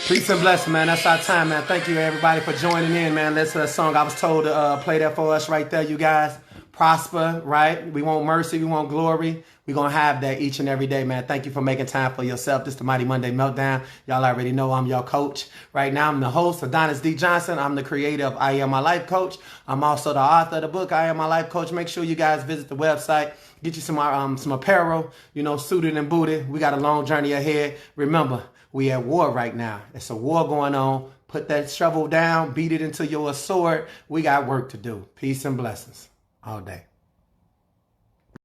Peace and blessing, man. That's our time, man. Thank you, everybody, for joining in, man. That's a song I was told to play that for us right there, you guys. Prosper, right? We want mercy. We want glory. We're going to have that each and every day, man. Thank you for making time for yourself. This is the Mighty Monday Meltdown. Y'all already know I'm your coach. Right now, I'm the host, Adonius D. Johnson. I'm the creator of I Am My Life Coach. I'm also the author of the book, I Am My Life Coach. Make sure you guys visit the website. Get you some apparel, suited and booted. We got a long journey ahead. Remember, we at war right now. It's a war going on. Put that shovel down, beat it into your sword. We got work to do. Peace and blessings all day.